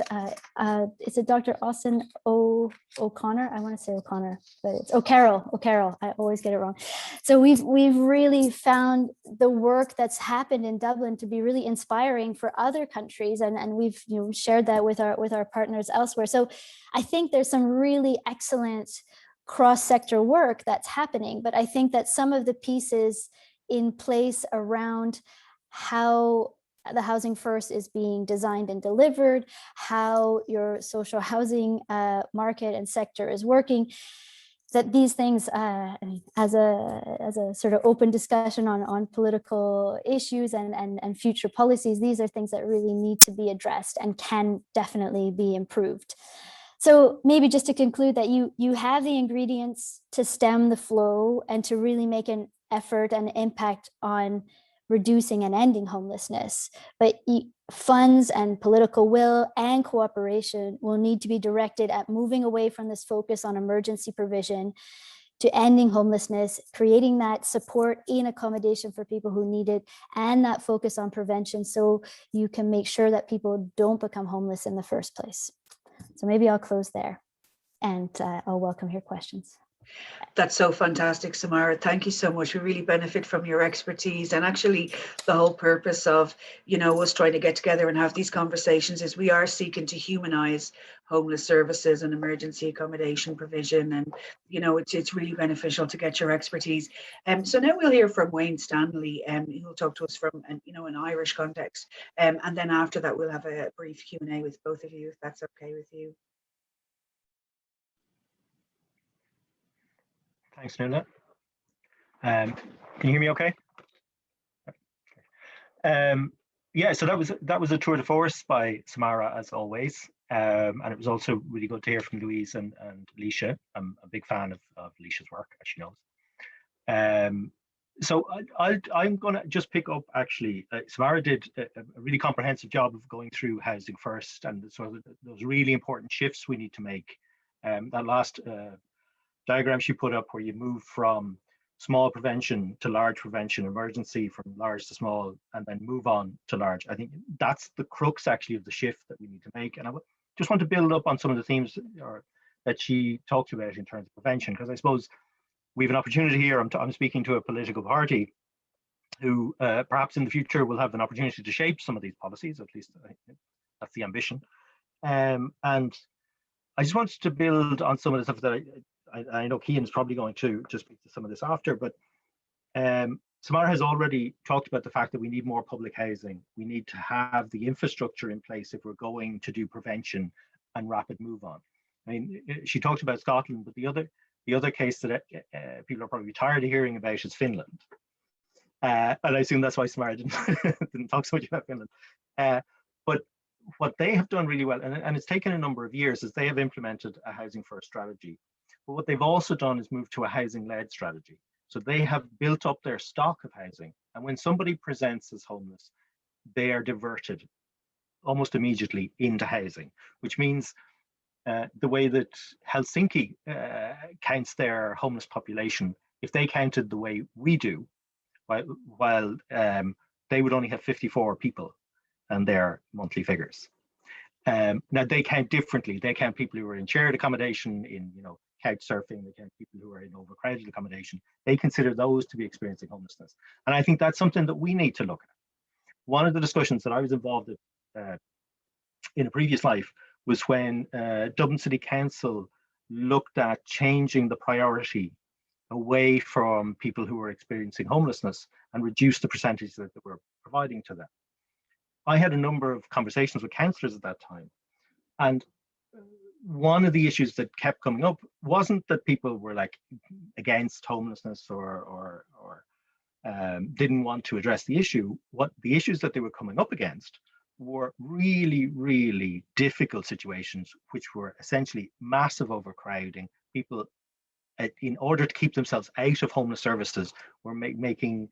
is it Dr. Austin O'Connor? I want to say O'Connor, but it's O'Carroll. I always get it wrong. So we've really found the work that's happened in Dublin to be really inspiring for other countries, and we've, you know, shared that with our partners elsewhere. So I think there's some really excellent cross-sector work that's happening, but I think that some of the pieces in place around how the housing first is being designed and delivered, how your social housing market and sector is working, that these things, as a sort of open discussion on political issues and future policies, these are things that really need to be addressed and can definitely be improved. So maybe just to conclude, that you have the ingredients to stem the flow and to really make an effort and impact on reducing and ending homelessness, but funds and political will and cooperation will need to be directed at moving away from this focus on emergency provision to ending homelessness, creating that support in accommodation for people who need it, and that focus on prevention, so you can make sure that people don't become homeless in the first place. So maybe I'll close there, and I'll welcome your questions. That's so fantastic, Samara. Thank you so much. We really benefit from your expertise, and actually the whole purpose of, you know, us trying to get together and have these conversations is we are seeking to humanize homeless services and emergency accommodation provision, and, you know, it's really beneficial to get your expertise. So now we'll hear from Wayne Stanley, who will talk to us from an Irish context, and then after that we'll have a brief Q&A with both of you, if that's okay with you. Thanks, Nuala. Can you hear me okay? Yeah, so that was a tour de force by Samara, as always. And it was also really good to hear from Louise and Alicia. I'm a big fan of Alicia's work, as she knows. So I'm going to just pick up, actually. Samara did a really comprehensive job of going through housing first, and so those really important shifts we need to make. That last diagram she put up, where you move from small prevention to large prevention, emergency from large to small, and then move on to large. I think that's the crux, actually, of the shift that we need to make. And I just want to build up on some of the themes that she talked about in terms of prevention, because I suppose we have an opportunity here. I'm speaking to a political party who perhaps in the future will have an opportunity to shape some of these policies, at least that's the ambition. And I just wanted to build on some of the stuff that I know Cian is probably going to speak to some of this after, but Samara has already talked about the fact that we need more public housing. We need to have the infrastructure in place if we're going to do prevention and rapid move on. I mean, she talked about Scotland, but the other case that people are probably tired of hearing about is Finland. And I assume that's why Samara didn't talk so much about Finland. But what they have done really well, and it's taken a number of years, is they have implemented a housing first strategy. But what they've also done is move to a housing-led strategy. So they have built up their stock of housing. And when somebody presents as homeless, they are diverted almost immediately into housing, which means the way that Helsinki counts their homeless population, if they counted the way we do, while they would only have 54 people, and their monthly figures. Now they count differently. They count people who are in shared accommodation, in couch surfing. They count people who are in overcrowded accommodation. They consider those to be experiencing homelessness, and I think that's something that we need to look at. One of the discussions that I was involved in a previous life was when Dublin City Council looked at changing the priority away from people who were experiencing homelessness and reduce the percentage that they were providing to them. I had a number of conversations with councillors at that time, and one of the issues that kept coming up wasn't that people were like against homelessness or didn't want to address the issue. What the issues that they were coming up against were really, really difficult situations, which were essentially massive overcrowding. People, in order to keep themselves out of homeless services, were making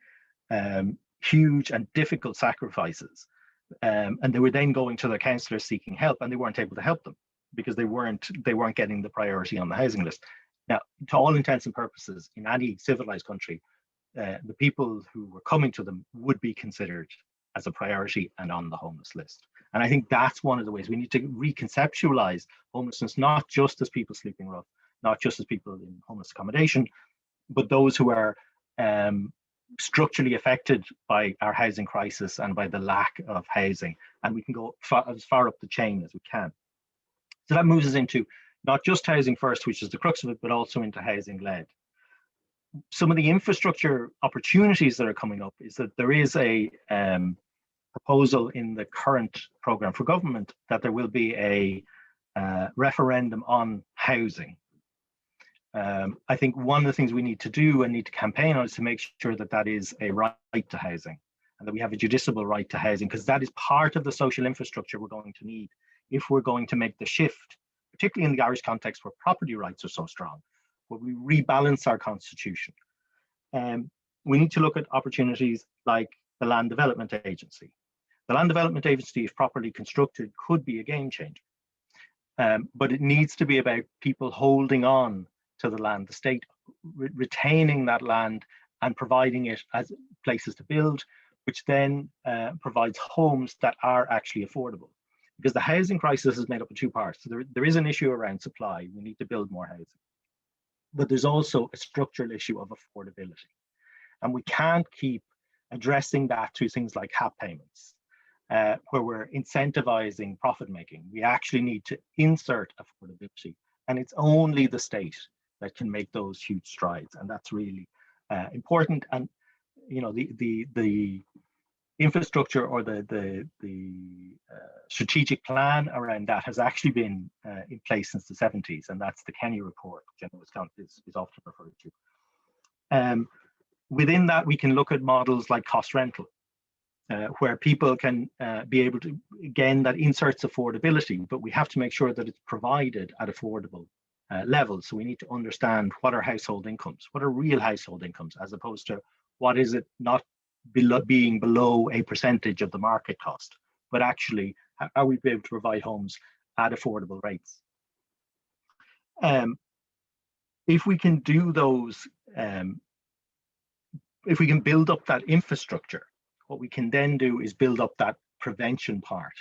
huge and difficult sacrifices. And they were then going to their councillors seeking help, and they weren't able to help them because they weren't getting the priority on the housing list. Now, to all intents and purposes, in any civilized country, the people who were coming to them would be considered as a priority and on the homeless list. And I think that's one of the ways we need to reconceptualize homelessness, not just as people sleeping rough, not just as people in homeless accommodation, but those who are structurally affected by our housing crisis and by the lack of housing. And we can go as far up the chain as we can. So that moves us into not just housing first, which is the crux of it, but also into housing led. Some of the infrastructure opportunities that are coming up is that there is a proposal in the current programme for government that there will be a referendum on housing. I think one of the things we need to do and need to campaign on is to make sure that that is a right to housing, and that we have a judiciable right to housing, because that is part of the social infrastructure we're going to need if we're going to make the shift, particularly in the Irish context where property rights are so strong, where we rebalance our constitution. We need to look at opportunities like the Land Development Agency. The Land Development Agency, if properly constructed, could be a game changer. But it needs to be about people holding on to the land, the state retaining that land and providing it as places to build, which then provides homes that are actually affordable. Because the housing crisis is made up of two parts. So there is an issue around supply. We need to build more housing. But there's also a structural issue of affordability. And we can't keep addressing that through things like HAP payments, where we're incentivizing profit making. We actually need to insert affordability. And it's only the state that can make those huge strides. And that's really important. And the infrastructure or the strategic plan around that has actually been in place since the 70s, and that's the Kenny report, which I know is often referred to. Within that, we can look at models like cost rental, where people can be able to, again, that inserts affordability, but we have to make sure that it's provided at affordable levels. So we need to understand what are household incomes, what are real household incomes, as opposed to what is it not being below a percentage of the market cost, but actually are we able to provide homes at affordable rates? If we can do those, if we can build up that infrastructure, what we can then do is build up that prevention part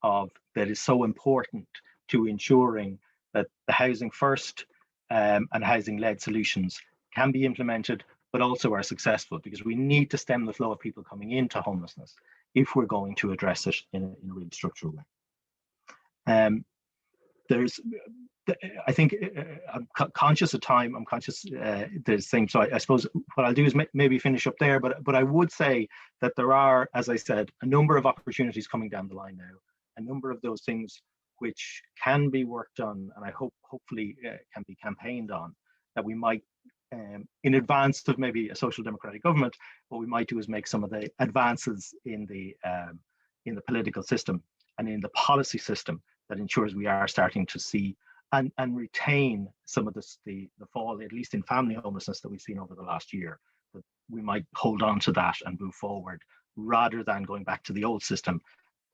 of that is so important to ensuring that the housing first and housing led solutions can be implemented, but also are successful, because we need to stem the flow of people coming into homelessness if we're going to address it in a really structural way. I think I'm conscious of time. I'm conscious there's things. So I suppose what I'll do is maybe finish up there. But I would say that there are, as I said, a number of opportunities coming down the line now. A number of those things which can be worked on, and I hopefully can be campaigned on, that we might. In advance of maybe a social democratic government, what we might do is make some of the advances in the political system and in the policy system that ensures we are starting to see and retain some of the fall, at least in family homelessness, that we've seen over the last year. That we might hold on to that and move forward, rather than going back to the old system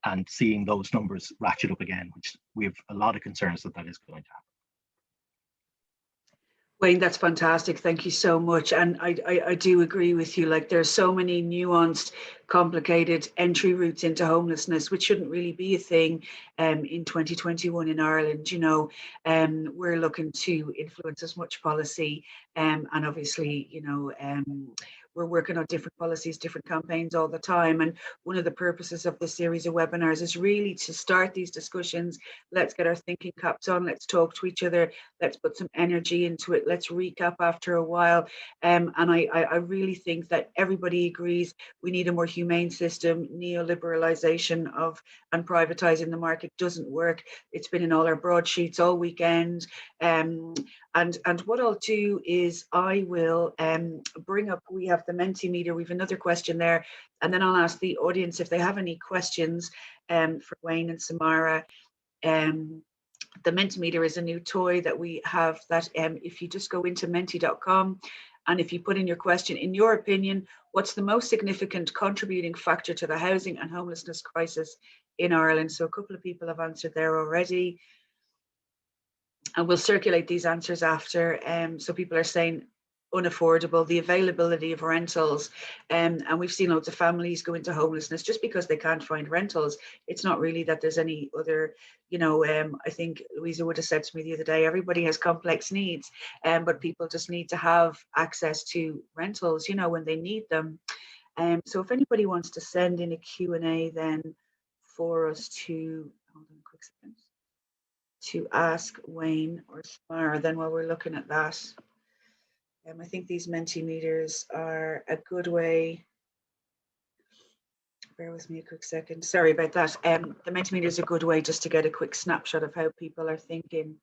and seeing those numbers ratchet up again, which we have a lot of concerns that is going to happen. Wayne, that's fantastic. Thank you so much. And I do agree with you. Like, there's so many nuanced, complicated entry routes into homelessness, which shouldn't really be a thing in 2021 in Ireland. You know, we're looking to influence as much policy, and obviously, you know, we're working on different policies, different campaigns all the time. And one of the purposes of this series of webinars is really to start these discussions. Let's get our thinking caps on. Let's talk to each other. Let's put some energy into it. Let's recap after a while. And I really think that everybody agrees we need a more humane system. Neoliberalization of and privatizing the market doesn't work. It's been in all our broadsheets all weekend. And what I'll do is I will bring up, we have the Mentimeter, we have another question there, and then I'll ask the audience if they have any questions for Wayne and Samara. The Mentimeter is a new toy that we have that if you just go into menti.com and if you put in your question, in your opinion, what's the most significant contributing factor to the housing and homelessness crisis in Ireland? So a couple of people have answered there already. And we'll circulate these answers after. So people are saying unaffordable, the availability of rentals, and we've seen loads of families go into homelessness just because they can't find rentals. It's not really that there's any other, you know, I think Louisa would have said to me the other day, everybody has complex needs, but people just need to have access to rentals, you know, when they need them. So if anybody wants to send in a Q&A then for us to, hold on a quick second, to ask Wayne or Samara, then while we're looking at that, I think these Mentimeters are a good way. Bear with me a quick second. Sorry about that. The Mentimeter is a good way just to get a quick snapshot of how people are thinking.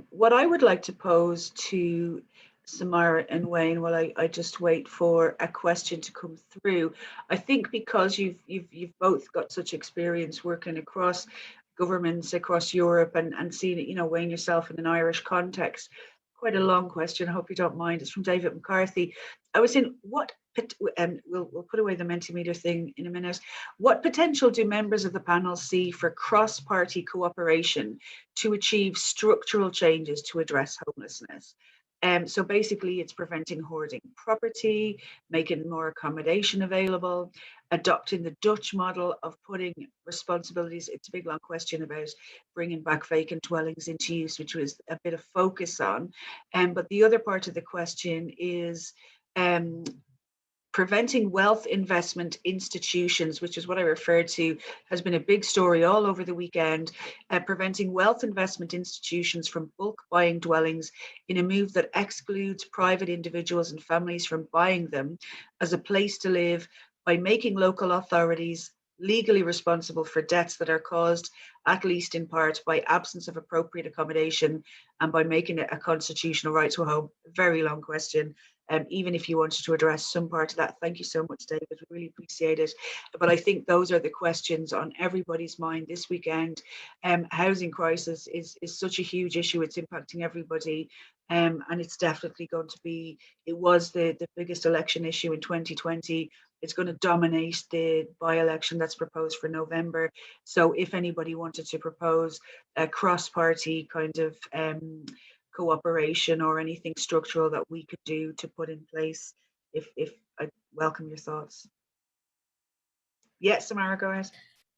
What I would like to pose to Samara and Wayne, while I just wait for a question to come through. I think because you've both got such experience working across governments across Europe and seeing it, you know, Wayne, yourself in an Irish context. Quite a long question. I hope you don't mind. It's from David McCarthy. I was saying, what, and we'll put away the Mentimeter thing in a minute. What potential do members of the panel see for cross-party cooperation to achieve structural changes to address homelessness? So basically it's preventing hoarding property, making more accommodation available, adopting the Dutch model of putting responsibilities. It's a big long question about bringing back vacant dwellings into use, which was a bit of focus on. But the other part of the question is preventing wealth investment institutions, which is what I referred to, has been a big story all over the weekend, preventing wealth investment institutions from bulk buying dwellings in a move that excludes private individuals and families from buying them as a place to live by making local authorities legally responsible for debts that are caused, at least in part, by absence of appropriate accommodation and by making it a constitutional right to a home. Very long question. Even if you wanted to address some part of that, thank you so much, David. We really appreciate it. But I think those are the questions on everybody's mind this weekend. Housing crisis is such a huge issue. It's impacting everybody. And it's definitely going to be, it was the biggest election issue in 2020. It's going to dominate the by-election that's proposed for November. So if anybody wanted to propose a cross-party kind of cooperation or anything structural that we could do to put in place, if I welcome your thoughts. Yes, Samara, go ahead.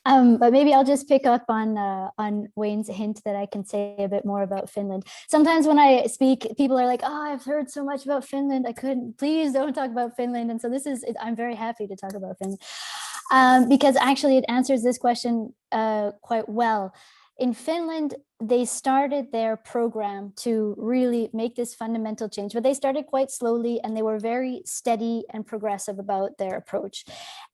But maybe I'll just pick up on Wayne's hint that I can say a bit more about Finland. Sometimes when I speak, people are like, oh, I've heard so much about Finland. I couldn't, please don't talk about Finland. And so this is, I'm very happy to talk about Finland because actually it answers this question quite well. In Finland, they started their program to really make this fundamental change, but they started quite slowly and they were very steady and progressive about their approach.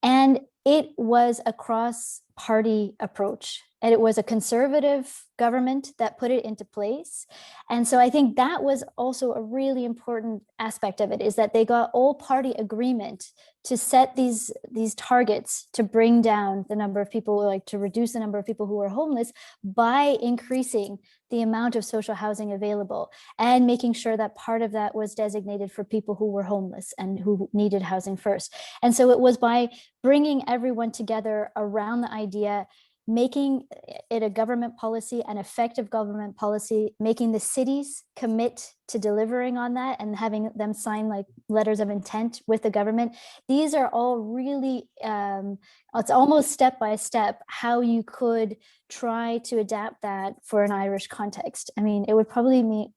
And it was a cross-party approach. And it was a conservative government that put it into place. And so I think that was also a really important aspect of it, is that they got all party agreement to set these targets to bring down the number of people, like to reduce the number of people who are homeless by increasing the amount of social housing available and making sure that part of that was designated for people who were homeless and who needed housing first. And so it was by bringing everyone together around the idea making it a government policy, an effective government policy, making the cities commit to delivering on that and having them sign like letters of intent with the government. These are all really, it's almost step by step how you could try to adapt that for an Irish context. I mean, it would probably mean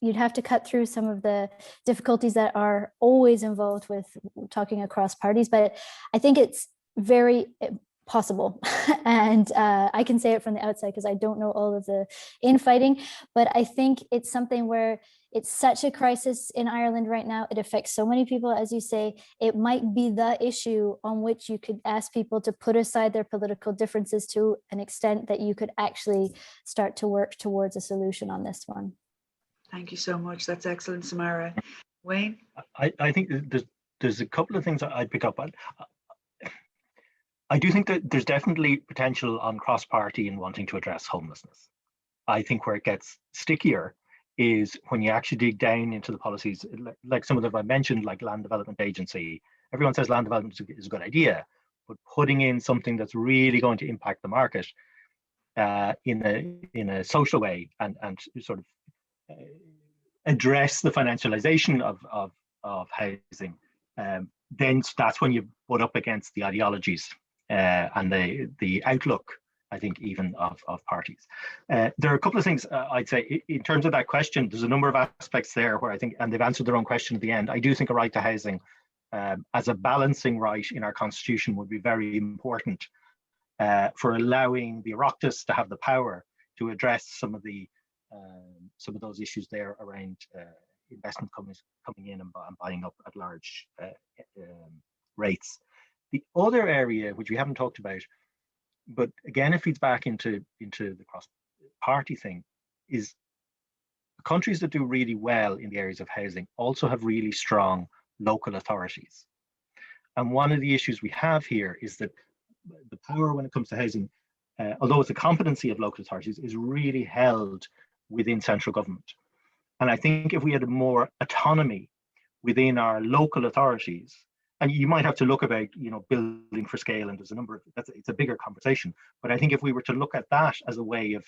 you'd have to cut through some of the difficulties that are always involved with talking across parties, but I think it's very possible. And I can say it from the outside because I don't know all of the infighting, but I think it's something where it's such a crisis in Ireland right now. It affects so many people, as you say. It might be the issue on which you could ask people to put aside their political differences to an extent that you could actually start to work towards a solution on this one. Thank you so much. That's excellent, Samara. Wayne? I think there's a couple of things I'd pick up on. I do think that there's definitely potential on cross-party in wanting to address homelessness. I think where it gets stickier is when you actually dig down into the policies, like some of them I mentioned, like Land Development Agency. Everyone says land development is a good idea, but putting in something that's really going to impact the market in a social way and sort of address the financialization of housing, then that's when you butt up against the ideologies and the outlook, I think, even of parties. There are a couple of things I'd say in terms of that question. There's a number of aspects there where I think, and they've answered their own question at the end. I do think a right to housing as a balancing right in our constitution would be very important for allowing the Oireachtas to have the power to address some of those issues there around investment coming in and buying up at large rates. The other area, which we haven't talked about, but again, it feeds back into the cross-party thing, is the countries that do really well in the areas of housing also have really strong local authorities. And one of the issues we have here is that the power when it comes to housing, although it's a competency of local authorities, is really held within central government. And I think if we had more autonomy within our local authorities, and you might have to look about, building for scale, and there's a number of, it's a bigger conversation. But I think if we were to look at that as a way of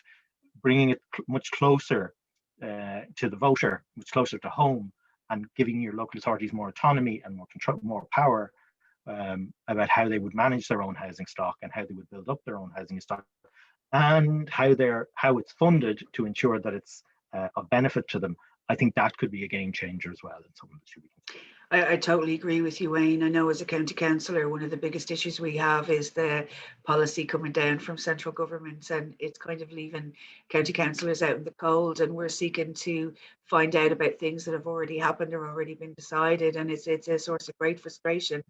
bringing it much closer to the voter, much closer to home, and giving your local authorities more autonomy and more control, more power about how they would manage their own housing stock and how they would build up their own housing stock, and how it's funded to ensure that it's of benefit to them, I think that could be a game changer as well. And something that should be considered. I totally agree with you, Wayne. I know as a county councillor, one of the biggest issues we have is the policy coming down from central government, and it's kind of leaving county councillors out in the cold, and we're seeking to find out about things that have already happened or already been decided, and it's a source of great frustration.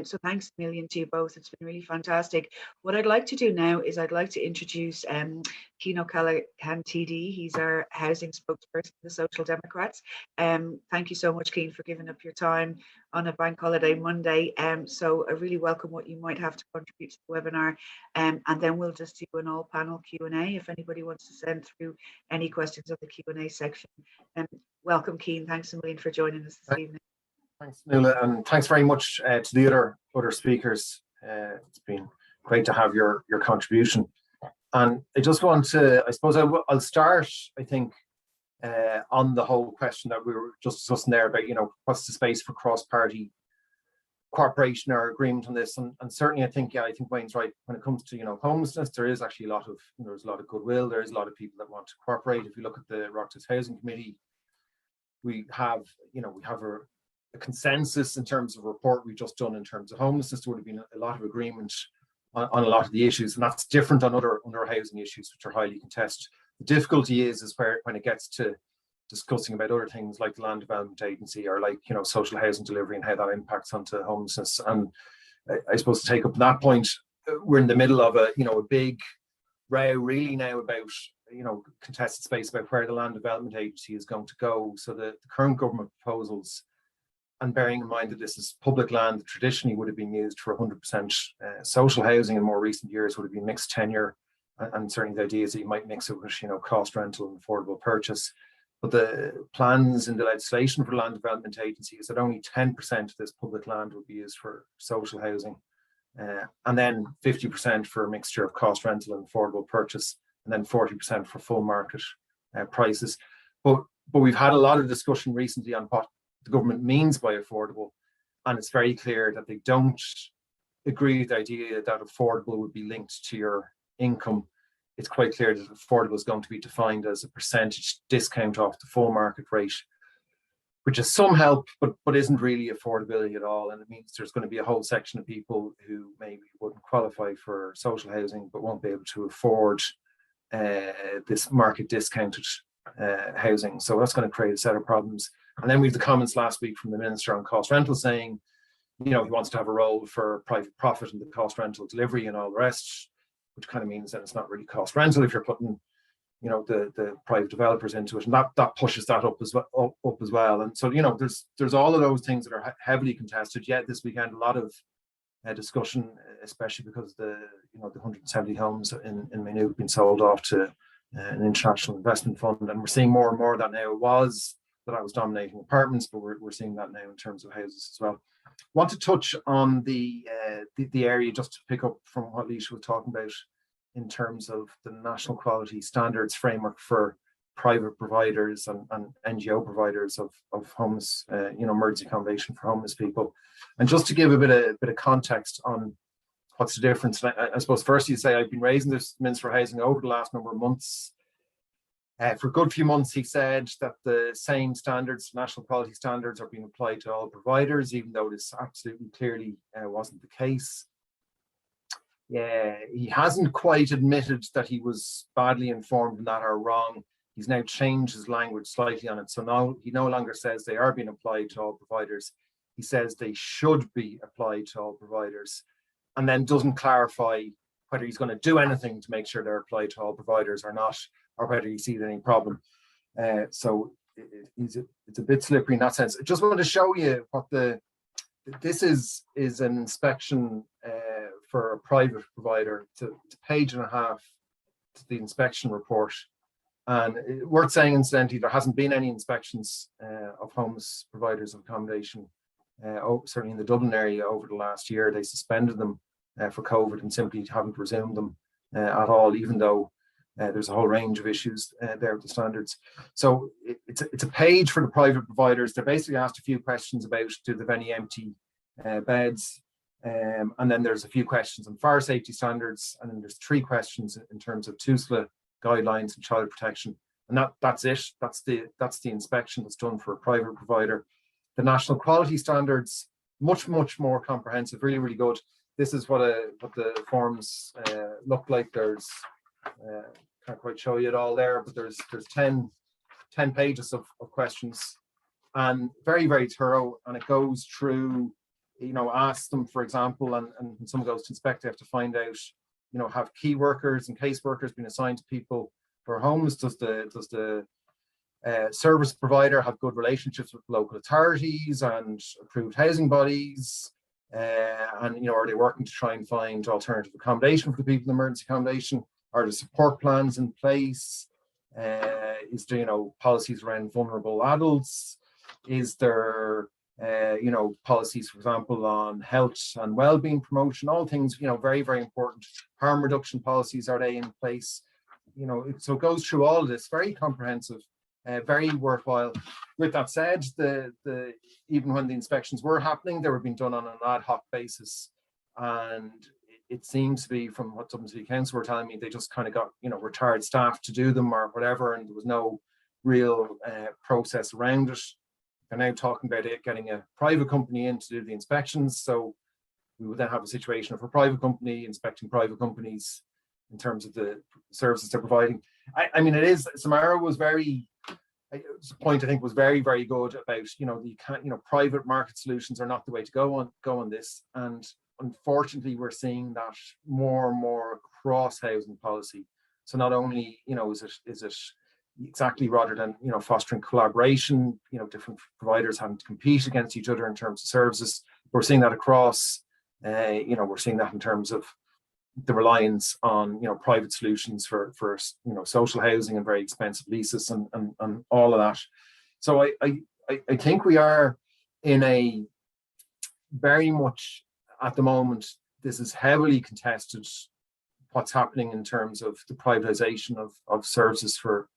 So thanks a million to you both. It's been really fantastic. What I'd like to do now is I'd like to introduce Cian O'Callaghan TD. He's our housing spokesperson for the Social Democrats. Thank you so much, Cian, for giving up your time on a bank holiday Monday. So I really welcome what you might have to contribute to the webinar, and then we'll just do an all panel Q&A if anybody wants to send through any questions of the Q&A section. Welcome, Cian. Thanks a million for joining us this evening. Thanks, Nuala, and thanks very much to the other speakers. It's been great to have your contribution. And I just want to, I suppose I'll start, I think, on the whole question that we were just discussing there about, what's the space for cross-party cooperation or agreement on this. And certainly I think Wayne's right. When it comes to, homelessness, there is actually there's a lot of goodwill. There is a lot of people that want to cooperate. If you look at the Oireachtas Housing Committee, we have a consensus in terms of a report we've just done in terms of homelessness. There would have been a lot of agreement on a lot of the issues, and that's different on other housing issues which are highly contested. The difficulty is when it gets to discussing about other things like the Land Development Agency or like social housing delivery and how that impacts onto homelessness. And I suppose to take up that point, we're in the middle of a big row really now about contested space about where the Land Development Agency is going to go. So the current government proposals, and bearing in mind that this is public land that traditionally would have been used for 100% social housing in more recent years, would have been mixed tenure, and certainly the idea is that you might mix it with cost rental and affordable purchase. But the plans in the legislation for the Land Development Agency is that only 10% of this public land would be used for social housing. and then 50% for a mixture of cost rental and affordable purchase, and then 40% for full market prices. But we've had a lot of discussion recently on what the government means by affordable, and it's very clear that they don't agree with the idea that affordable would be linked to your income. It's quite clear that affordable is going to be defined as a percentage discount off the full market rate, which is some help, but isn't really affordability at all. And it means there's going to be a whole section of people who maybe wouldn't qualify for social housing, but won't be able to afford this market discounted housing. So that's going to create a set of problems. And then we have the comments last week from the Minister on cost rental saying, he wants to have a role for private profit in the cost rental delivery and all the rest, which kind of means that it's not really cost rental if you're putting, the private developers into it, and that pushes that up as well. And so, there's all of those things that are heavily contested. Yet this weekend, a lot of discussion, especially because the 170 homes in Maynooth being sold off to an international investment fund, and we're seeing more and more of that now. It was that was dominating apartments, but we're seeing that now in terms of houses as well. Want to touch on the area, just to pick up from what Laoise was talking about in terms of the National Quality Standards framework for private providers and NGO providers of homeless, emergency accommodation for homeless people. And just to give a bit of context on what's the difference, I suppose first you'd say I've been raising this Minister for Housing over the last number of months. For a good few months, he said that the same standards, national quality standards, are being applied to all providers, even though this absolutely clearly wasn't the case. Yeah, he hasn't quite admitted that he was badly informed and that are wrong. He's now changed his language slightly on it. So now he no longer says they are being applied to all providers. He says they should be applied to all providers, and then doesn't clarify whether he's going to do anything to make sure they're applied to all providers or not, or whether he sees any problem. So it's a bit slippery in that sense. I just want to show you what this is an inspection for a private provider. It's a page and a half to the inspection report. And worth saying, incidentally, there hasn't been any inspections of homeless providers of accommodation, certainly in the Dublin area over the last year. They suspended them for COVID and simply haven't resumed them at all, even though there's a whole range of issues there with the standards. So it's a page for the private providers. They're basically asked a few questions about, do they have any empty beds? And then there's a few questions on fire safety standards. And then there's 3 questions in terms of TUSLA guidelines and child protection. And that's it. That's the inspection that's done for a private provider. The national quality standards, much more comprehensive, really, really good. This is what the forms look like. There's can't quite show you it all there, but there's 10 pages of questions, and very, very thorough. And it goes through, ask them, for example, and when someone goes to inspect, they have to find out, have key workers and case workers been assigned to people who are homeless? Does the service provider have good relationships with local authorities and approved housing bodies? And are they working to try and find alternative accommodation for the people in emergency accommodation? Are there support plans in place? Is there, policies around vulnerable adults? Is there, policies, for example, on health and well-being promotion? All things, very, very important. Harm reduction policies, are they in place? So it goes through all of this, very comprehensive, very worthwhile. With that said, even when the inspections were happening, they were being done on an ad hoc basis, and it seems to be, from what Dublin City Council were telling me, they just kind of got retired staff to do them or whatever, and there was no real process around it. They're now talking about it getting a private company in to do the inspections, so we would then have a situation of a private company inspecting private companies in terms of the services they're providing. I mean, it is, Samara was very, the point I think was very, very good about, private market solutions are not the way to go on this. And unfortunately, we're seeing that more and more across housing policy. So not only, is it exactly, rather than, fostering collaboration, different providers having to compete against each other in terms of services, we're seeing that across, we're seeing that in terms of the reliance on, private solutions for social housing and very expensive leases and all of that. So I think we are in a very much, at the moment, this is heavily contested, what's happening in terms of the privatization of services for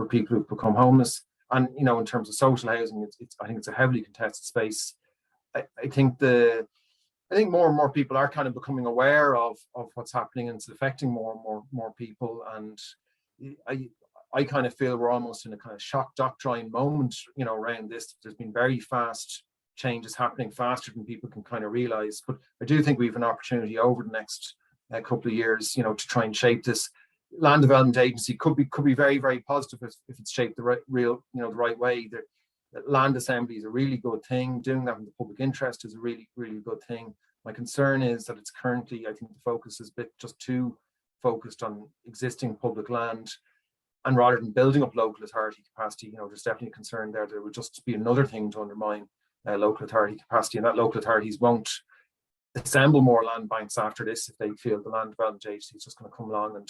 people who've become homeless. And, you know, in terms of social housing, I think it's a heavily contested space. I think more and more people are kind of becoming aware of what's happening, and it's affecting more and more people. And I kind of feel we're almost in a kind of shock doctrine moment, you know, around this. There's been very fast changes happening, faster than people can kind of realize. But I do think we have an opportunity over the next couple of years, you know, to try and shape this. Land Development Agency could be very, very positive if it's shaped the right way. The land assembly is a really good thing. Doing that in the public interest is a really, really good thing. My concern is that it's currently, I think the focus is a bit just too focused on existing public land, and rather than building up local authority capacity, you know, there's definitely a concern there. There would just be another thing to undermine local authority capacity, and that local authorities won't assemble more land banks after this if they feel the Land Development Agency is just going to come along and,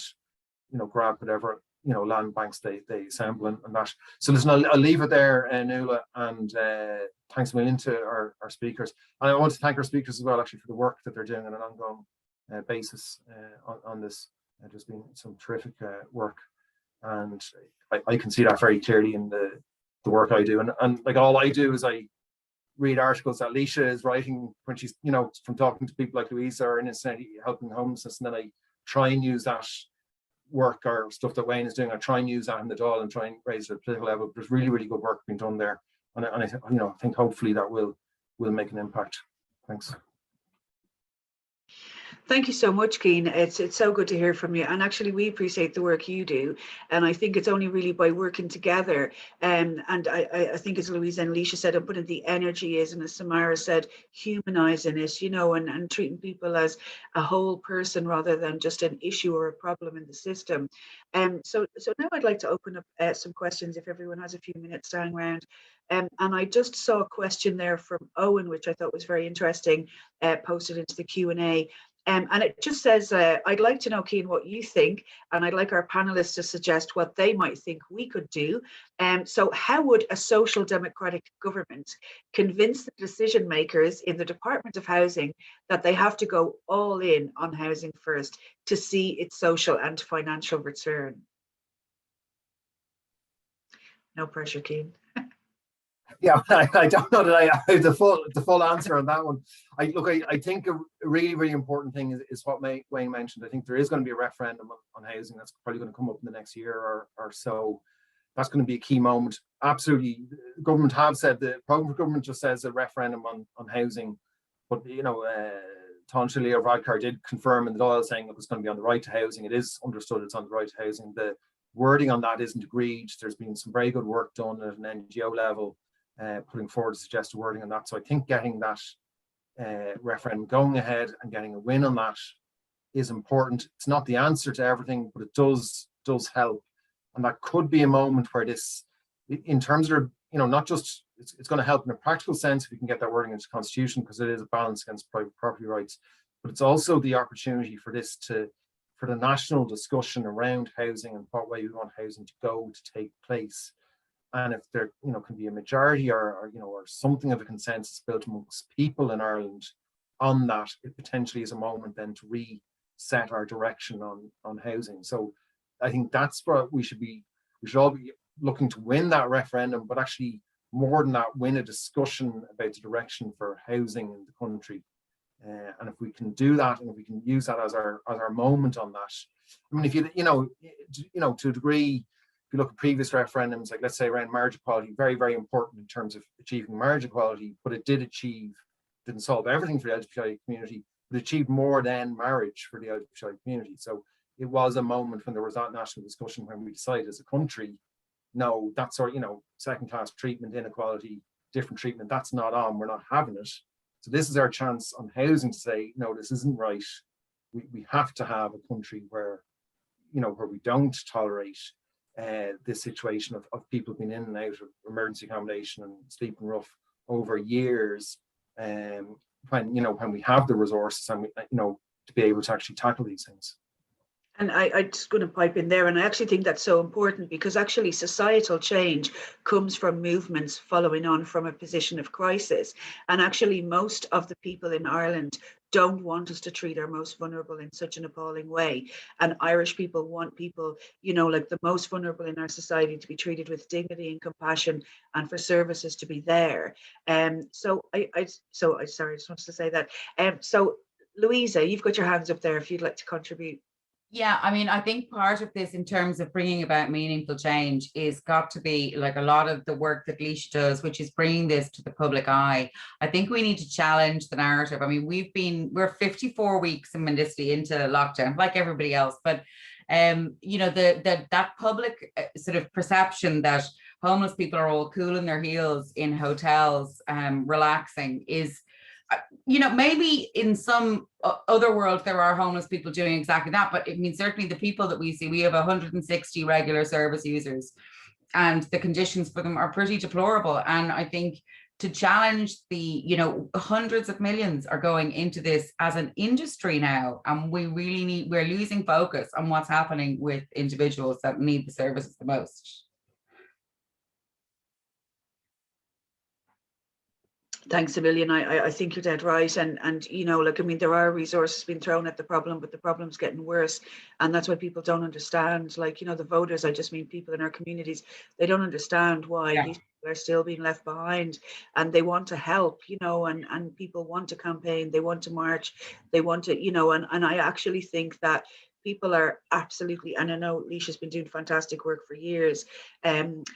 you know, grab whatever, you know, land banks they assemble and that. So listen, I'll leave it there, Nuala, and thanks a million to our speakers. And I want to thank our speakers as well, actually, for the work that they're doing on an ongoing basis on this. There's been some terrific work, and I can see that very clearly in the work I do. And like, all I do is I read articles that Alicia is writing when she's, you know, from talking to people like Louisa or incidentally helping homelessness, and then I try and use that work or stuff that Wayne is doing. I try and use that in the Dáil and try and raise it at a political level. There's really, really good work being done there, and I think hopefully that will make an impact. Thanks. Thank you so much, Cian. It's so good to hear from you. And actually, we appreciate the work you do. And I think it's only really by working together. And I think, as Louisa and Alicia said, and putting the energy is, and as Samara said, humanizing it, you know, and treating people as a whole person rather than just an issue or a problem in the system. So now I'd like to open up some questions if everyone has a few minutes to hang around. And I just saw a question there from Owen, which I thought was very interesting, posted into the Q&A. And it just says, I'd like to know, Cian, what you think, and I'd like our panelists to suggest what they might think we could do. So how would a social democratic government convince the decision makers in the Department of Housing that they have to go all in on housing first to see its social and financial return? No pressure, Cian. Yeah, I don't know that I have the full answer on that one. I think a really, really important thing is what Wayne mentioned. I think there is going to be a referendum on housing that's probably going to come up in the next year or so. That's going to be a key moment. Absolutely, the government have said, the programme for government just says a referendum on housing, but you know, Tánaiste Leo Varadkar did confirm in the Dáil saying it was going to be on the right to housing. It is understood it's on the right to housing. The wording on that isn't agreed. There's been some very good work done at an NGO level, putting forward suggested wording on that. So I think getting that referendum going ahead and getting a win on that is important. It's not the answer to everything, but it does help. And that could be a moment where this, in terms of, you know, not just, it's going to help in a practical sense if we can get that wording into the Constitution, because it is a balance against private property rights, but it's also the opportunity for this for the national discussion around housing and what way we want housing to go to take place. And if there, you know, can be a majority or you know, or something of a consensus built amongst people in Ireland on that, it potentially is a moment then to reset our direction on housing. So I think that's what we should all be looking to win that referendum, but actually more than that, win a discussion about the direction for housing in the country. And if we can do that, and if we can use that as our moment on that, I mean, if you know, to a degree, if you look at previous referendums, like let's say around marriage equality, very, very important in terms of achieving marriage equality, but it didn't solve everything for the LGBTI community, but achieved more than marriage for the LGBTI community. So it was a moment when there was that national discussion when we decided as a country, no, that sort of, you know, second-class treatment, inequality, different treatment, that's not on, we're not having it. So this is our chance on housing to say, no, this isn't right. We have to have a country where, you know, where we don't tolerate this situation of people being in and out of emergency accommodation and sleeping rough over years, when we have the resources and we, you know, to be able to actually tackle these things. And I just going to pipe in there, and I actually think that's so important, because actually societal change comes from movements following on from a position of crisis. And actually most of the people in Ireland don't want us to treat our most vulnerable in such an appalling way. And Irish people want people, you know, like the most vulnerable in our society, to be treated with dignity and compassion, and for services to be there. So I sorry, I just wanted to say that. So Louisa, you've got your hands up there if you'd like to contribute. Yeah, I mean, I think part of this in terms of bringing about meaningful change is got to be like a lot of the work that Laoise does, which is bringing this to the public eye. I think we need to challenge the narrative. I mean, we're 54 weeks in Mendicity into lockdown, like everybody else, but you know, that public sort of perception that homeless people are all cooling their heels in hotels, relaxing, is, you know, maybe in some other world there are homeless people doing exactly that, but I mean, certainly the people that we see, we have 160 regular service users, and the conditions for them are pretty deplorable. And I think to challenge the, you know, hundreds of millions are going into this as an industry now, and we're losing focus on what's happening with individuals that need the services the most. Thanks a million. I think you're dead right. And you know, like, I mean, there are resources being thrown at the problem, but the problem's getting worse. And that's why people don't understand. Like, you know, the voters, I just mean people in our communities, they don't understand why these people are still being left behind, and they want to help, you know, and people want to campaign, they want to march, they want to, you know, and I actually think that people are absolutely, and I know Laoise's been doing fantastic work for years, and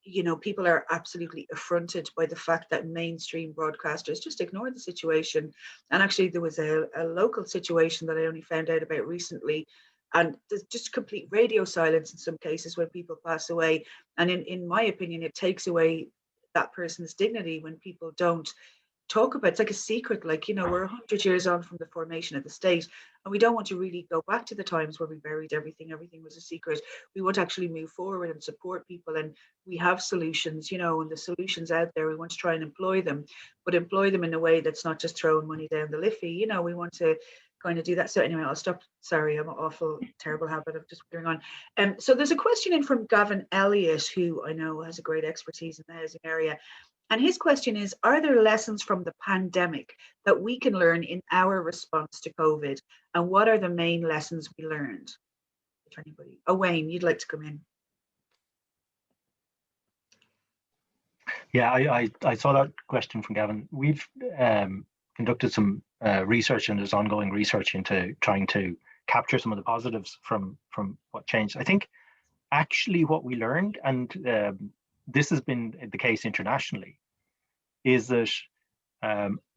you know, people are absolutely affronted by the fact that mainstream broadcasters just ignore the situation. And actually there was a local situation that I only found out about recently, and there's just complete radio silence in some cases when people pass away. And in my opinion, it takes away that person's dignity when people don't talk about. It's like a secret, like, you know, we're 100 years on from the formation of the state, and we don't want to really go back to the times where we buried everything was a secret. We want to actually move forward and support people, and we have solutions, you know, and the solutions out there, we want to try and employ them, but employ them in a way that's not just throwing money down the liffey, you know. We want to kind of do that. So anyway, I'll stop. Sorry, I'm an awful terrible habit of just going on. So there's a question in from Gavin Elliott, who I know has a great expertise in the housing area. And his question is, are there lessons from the pandemic that we can learn in our response to COVID? And what are the main lessons we learned? If anybody, Wayne, you'd like to come in. Yeah, I saw that question from Gavin. We've conducted some research, and there's ongoing research into trying to capture some of the positives from what changed. I think actually what we learned, and this has been the case internationally, is that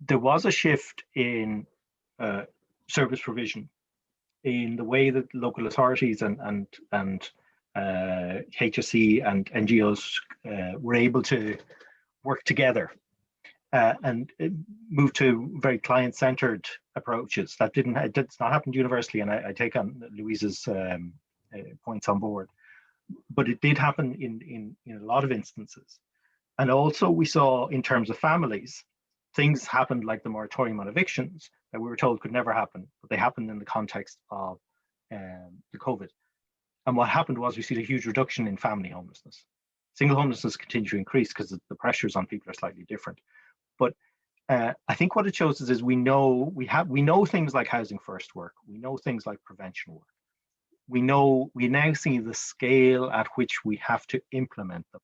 there was a shift in service provision, in the way that local authorities and HSE and NGOs were able to work together and move to very client-centered approaches. That it's not happened universally, and I take on Louisa's points on board, but it did happen in a lot of instances. And also we saw, in terms of families, things happened like the moratorium on evictions that we were told could never happen, but they happened in the context of the COVID. And what happened was we see a huge reduction in family homelessness. Single homelessness continues to increase because the pressures on people are slightly different. But I think what it shows us is we know things like housing first work. We know things like prevention work. We now see the scale at which we have to implement them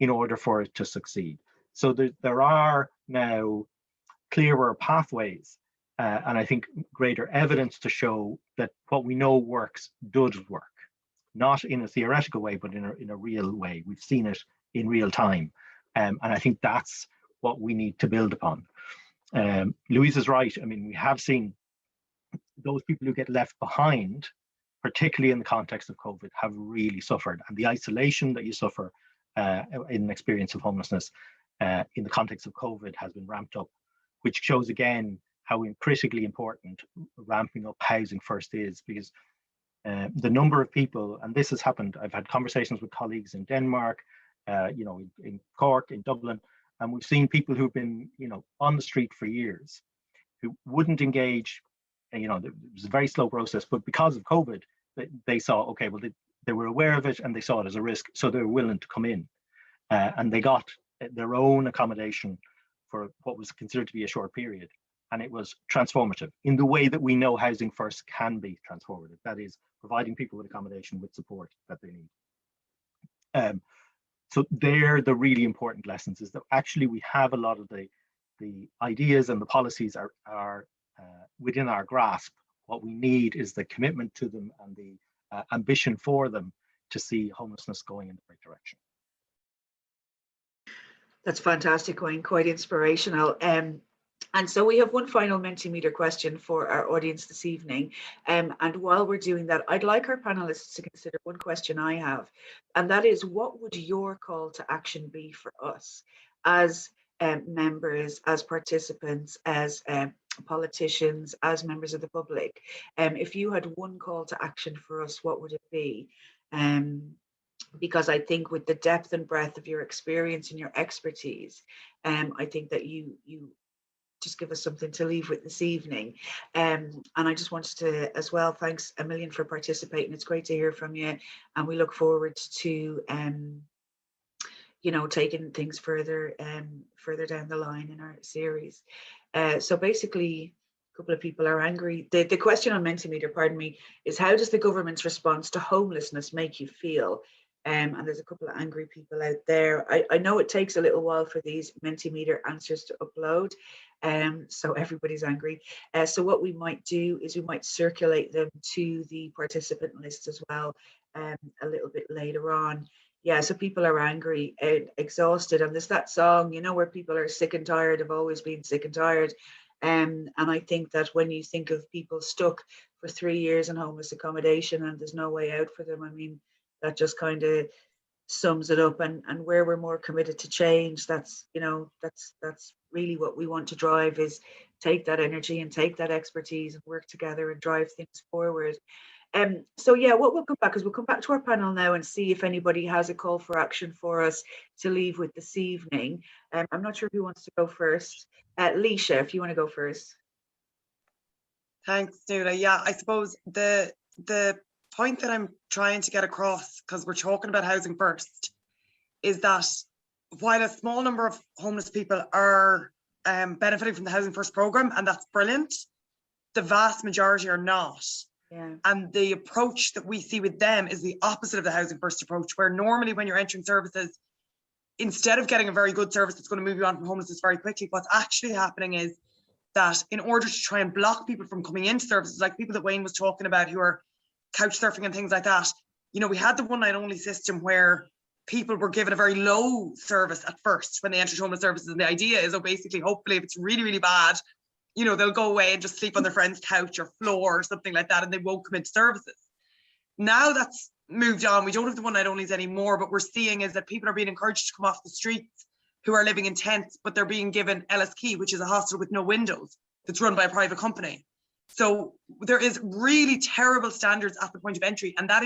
in order for it to succeed. So there are now clearer pathways, and I think greater evidence to show that what we know works does work, not in a theoretical way, but in a real way. We've seen it in real time, and I think that's what we need to build upon. Louise is right. I mean, we have seen those people who get left behind, particularly in the context of COVID, have really suffered, and the isolation that you suffer in an experience of homelessness in the context of COVID has been ramped up, which shows again how critically important ramping up housing first is, because the number of people, and this has happened, I've had conversations with colleagues in Denmark, you know, in Cork, in Dublin, and we've seen people who've been, you know, on the street for years, who wouldn't engage you know, it was a very slow process, but because of COVID, they saw, okay, well, they were aware of it and they saw it as a risk, so they were willing to come in, and they got their own accommodation for what was considered to be a short period, and it was transformative in the way that we know Housing First can be transformative. That is, providing people with accommodation with support that they need. So they're the really important lessons, is that actually we have a lot of the ideas and the policies are within our grasp. What we need is the commitment to them and the ambition for them to see homelessness going in the right direction. That's fantastic, Wayne, quite inspirational. And so we have one final Mentimeter question for our audience this evening. And while we're doing that, I'd like our panelists to consider one question I have, and that is, what would your call to action be for us as members, as participants, as politicians, as members of the public? If you had one call to action for us, what would it be? Because I think with the depth and breadth of your experience and your expertise, I think that you just give us something to leave with this evening. And I just wanted to, as well, thanks a million for participating. It's great to hear from you, and we look forward to you know, taking things further down the line in our series. So basically, a couple of people are angry. The question on Mentimeter, pardon me, is, how does the government's response to homelessness make you feel? And there's a couple of angry people out there. I know it takes a little while for these Mentimeter answers to upload, so everybody's angry. So what we might do is we might circulate them to the participant list as well a little bit later on. Yeah, so people are angry and exhausted, and there's that song, you know, where people are sick and tired of always being sick and tired. And I think that when you think of people stuck for 3 years in homeless accommodation and there's no way out for them, I mean, that just kind of sums it up. And where we're more committed to change, that's, you know, that's really what we want to drive, is take that energy and take that expertise and work together and drive things forward. So yeah, what we'll come back is we'll come back to our panel now and see if anybody has a call for action for us to leave with this evening. I'm not sure who wants to go first. Leisha, if you want to go first. Thanks, Nuala. Yeah, I suppose the point that I'm trying to get across, because we're talking about Housing First, is that while a small number of homeless people are benefiting from the Housing First programme, and that's brilliant, the vast majority are not. Yeah. And the approach that we see with them is the opposite of the Housing First approach, where normally when you're entering services, instead of getting a very good service that's going to move you on from homelessness very quickly, what's actually happening is that in order to try and block people from coming into services, like people that Wayne was talking about who are couch surfing and things like that, you know, we had the one night only system where people were given a very low service at first when they entered homeless services. And the idea is, oh, basically, hopefully if it's really, really bad, you know, they'll go away and just sleep on their friend's couch or floor or something like that, and they won't come into services. Now that's moved on. We don't have the one night onlys anymore, but we're seeing is that people are being encouraged to come off the streets who are living in tents, but they're being given Ellis Key, which is a hostel with no windows that's run by a private company. So there is really terrible standards at the point of entry, and that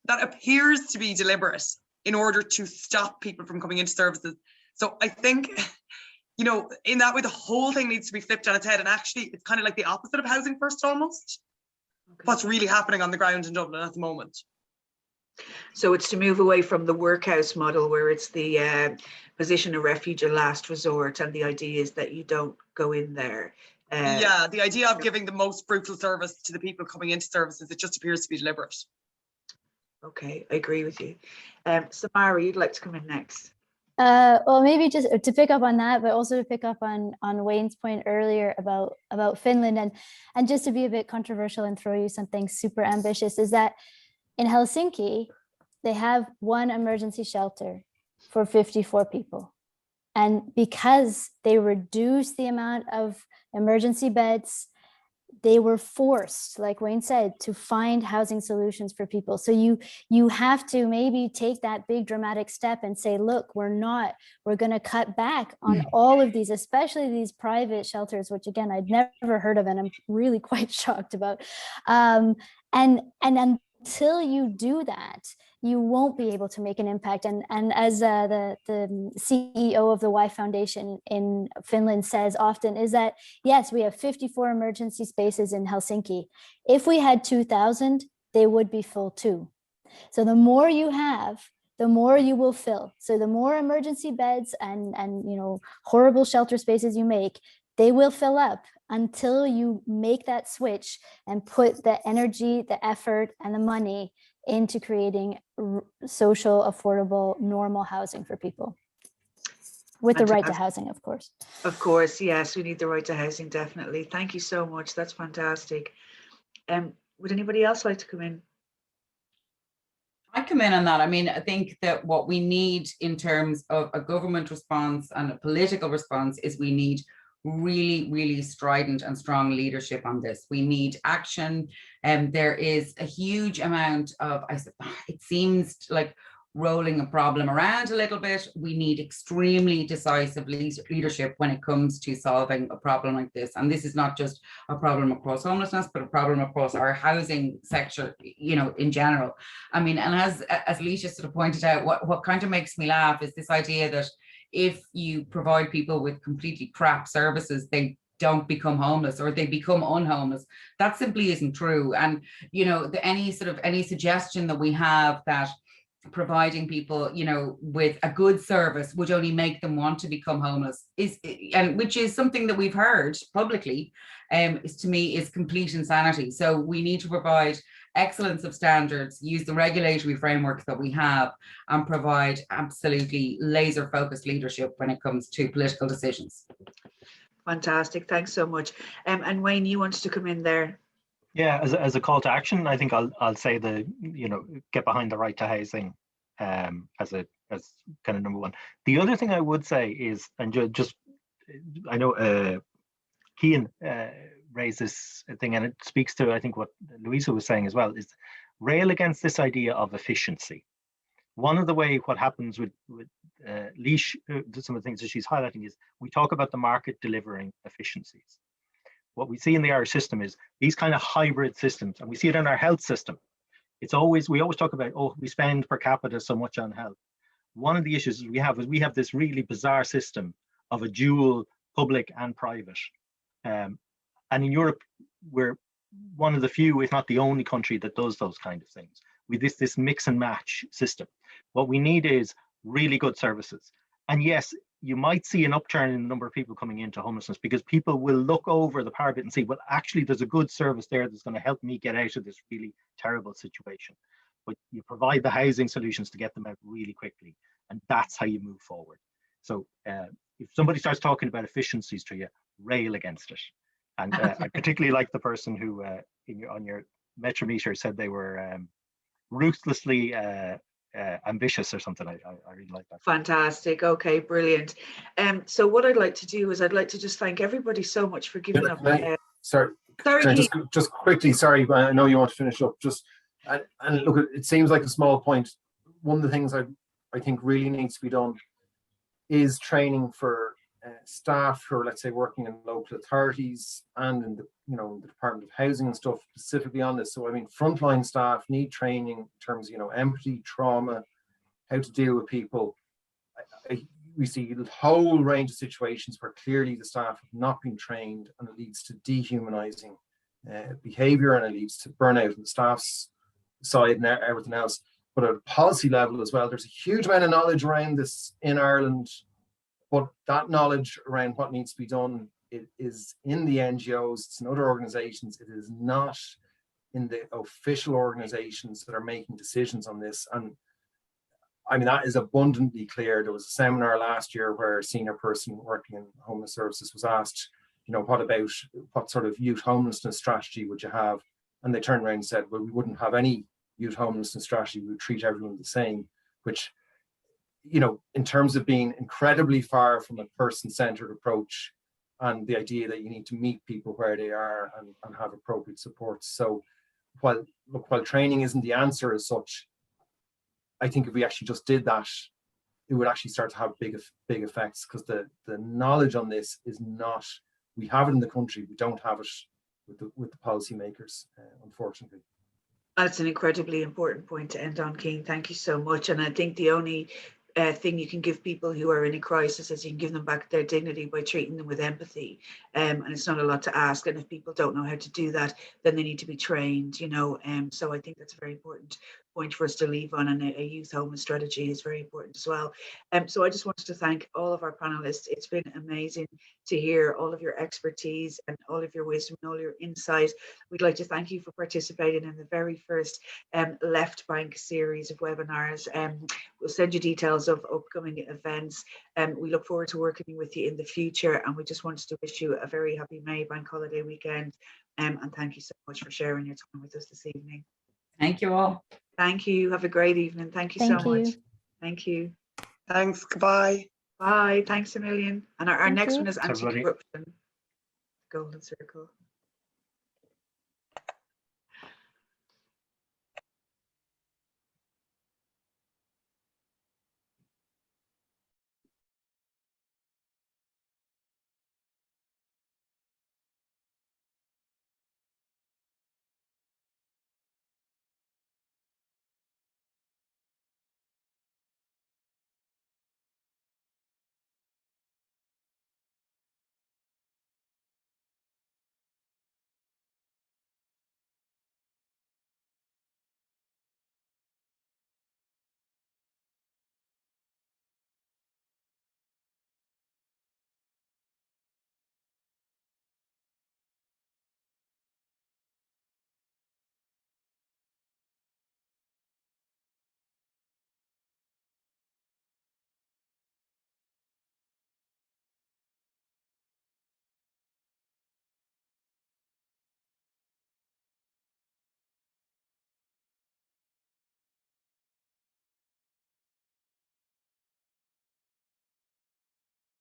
appears to be deliberate in order to stop people from coming into services. So I think, you know, in that way, the whole thing needs to be flipped on its head. And actually, it's kind of like the opposite of Housing First almost. Okay. What's really happening on the ground in Dublin at the moment. So it's to move away from the workhouse model, where it's the position of refuge and last resort, and the idea is that you don't go in there. Yeah, the idea of giving the most brutal service to the people coming into services, it just appears to be deliberate. Okay, I agree with you. Samara, you'd like to come in next. Well, maybe just to pick up on that, but also to pick up on Wayne's point earlier about Finland, and just to be a bit controversial and throw you something super ambitious, is that in Helsinki, they have one emergency shelter for 54 people. And because they reduced the amount of emergency beds, they were forced, like Wayne said, to find housing solutions for people. So you have to maybe take that big dramatic step and say, look, we're going to cut back on all of these, especially these private shelters, which again, I'd never heard of, and I'm really quite shocked about. And until you do that, you won't be able to make an impact. And as the CEO of the Y Foundation in Finland says often, is that, yes, we have 54 emergency spaces in Helsinki. If we had 2,000, they would be full too. So the more you have, the more you will fill. So the more emergency beds and horrible shelter spaces you make, they will fill up until you make that switch and put the energy, the effort, and the money into creating social, affordable, normal housing for people. With the right to housing, of course. Of course, yes, we need the right to housing, definitely. Thank you so much. That's fantastic. Would anybody else like to come in? I come in on that. I mean, I think that what we need in terms of a government response and a political response is we need really, really strident and strong leadership on this. We need action. And there is a huge amount of, it seems like rolling a problem around a little bit. We need extremely decisive leadership when it comes to solving a problem like this. And this is not just a problem across homelessness, but a problem across our housing sector, in general. I mean, and as Alicia sort of pointed out, what kind of makes me laugh is this idea that if you provide people with completely crap services, they don't become homeless or they become unhomeless. That simply isn't true. And, any suggestion that we have that providing people, with a good service would only make them want to become homeless which is something that we've heard publicly, to me is complete insanity. So we need to provide excellence of standards, use the regulatory framework that we have, and provide absolutely laser focused leadership when it comes to political decisions. Fantastic, thanks so much. And Wayne, you wanted to come in there. Yeah, as a call to action, I think I'll say get behind the right to housing as kind of number one. The other thing I would say is, and just I know Cian raised this thing, and it speaks to I think what Louisa was saying as well, is rail against this idea of efficiency. One of the way what happens with Laoise, some of the things that she's highlighting is we talk about the market delivering efficiencies. What we see in the Irish system is these kind of hybrid systems, and we see it in our health system. We always talk about, we spend per capita so much on health. One of the issues we have this really bizarre system of a dual public and private. And in Europe, we're one of the few, if not the only country that does those kind of things. With this mix and match system. What we need is really good services. And yes, you might see an upturn in the number of people coming into homelessness because people will look over the parapet and see, well, actually, there's a good service there that's going to help me get out of this really terrible situation. But you provide the housing solutions to get them out really quickly. And that's how you move forward. So if somebody starts talking about efficiencies to you, rail against it. And I particularly like the person who on your Metrometer said they were ruthlessly ambitious or something. I really like that. Fantastic. Okay, brilliant. So what I'd like to do is I'd like to just thank everybody so much for giving up. Sorry, just quickly. Sorry, but I know you want to finish up. And look, it seems like a small point. One of the things I think really needs to be done is training for staff who are, let's say, working in local authorities and in the the Department of Housing and stuff specifically on this. So I mean, frontline staff need training in terms of empathy, trauma, how to deal with people. We see a whole range of situations where clearly the staff have not been trained, and it leads to dehumanizing behavior, and it leads to burnout on the staff's side and everything else. But at a policy level as well, there's a huge amount of knowledge around this in Ireland. But that knowledge around what needs to be done, it is in the NGOs, it's in other organizations, it is not in the official organizations that are making decisions on this. And I mean, that is abundantly clear. There was a seminar last year where a senior person working in homeless services was asked, what sort of youth homelessness strategy would you have? And they turned around and said, well, we wouldn't have any youth homelessness strategy, we would treat everyone the same, which, in terms of being incredibly far from a person-centered approach and the idea that you need to meet people where they are and have appropriate supports. So while training isn't the answer as such, I think if we actually just did that, it would actually start to have big effects, because the knowledge on this is not, we have it in the country, we don't have it with the policymakers, unfortunately. That's an incredibly important point to end on, Cian. Thank you so much. And I think the only thing you can give people who are in a crisis is you can give them back their dignity by treating them with empathy. And it's not a lot to ask. And if people don't know how to do that, then they need to be trained, you know. So I think that's a very important point for us to leave on. And a youth homeless strategy is very important as well. So I just wanted to thank all of our panelists. It's been amazing to hear all of your expertise and all of your wisdom and all your insight. We'd like to thank you for participating in the very first Left Bank series of webinars. We'll send you details of upcoming events. We look forward to working with you in the future, and we just wanted to wish you a very happy May Bank Holiday weekend. And thank you so much for sharing your time with us this evening. Thank you all. Thank you. Have a great evening. Thank you so much. Thank you. Thanks. Goodbye. Bye. Thanks a million. And our next one is Thanks, everybody. anti-corruption. Golden Circle.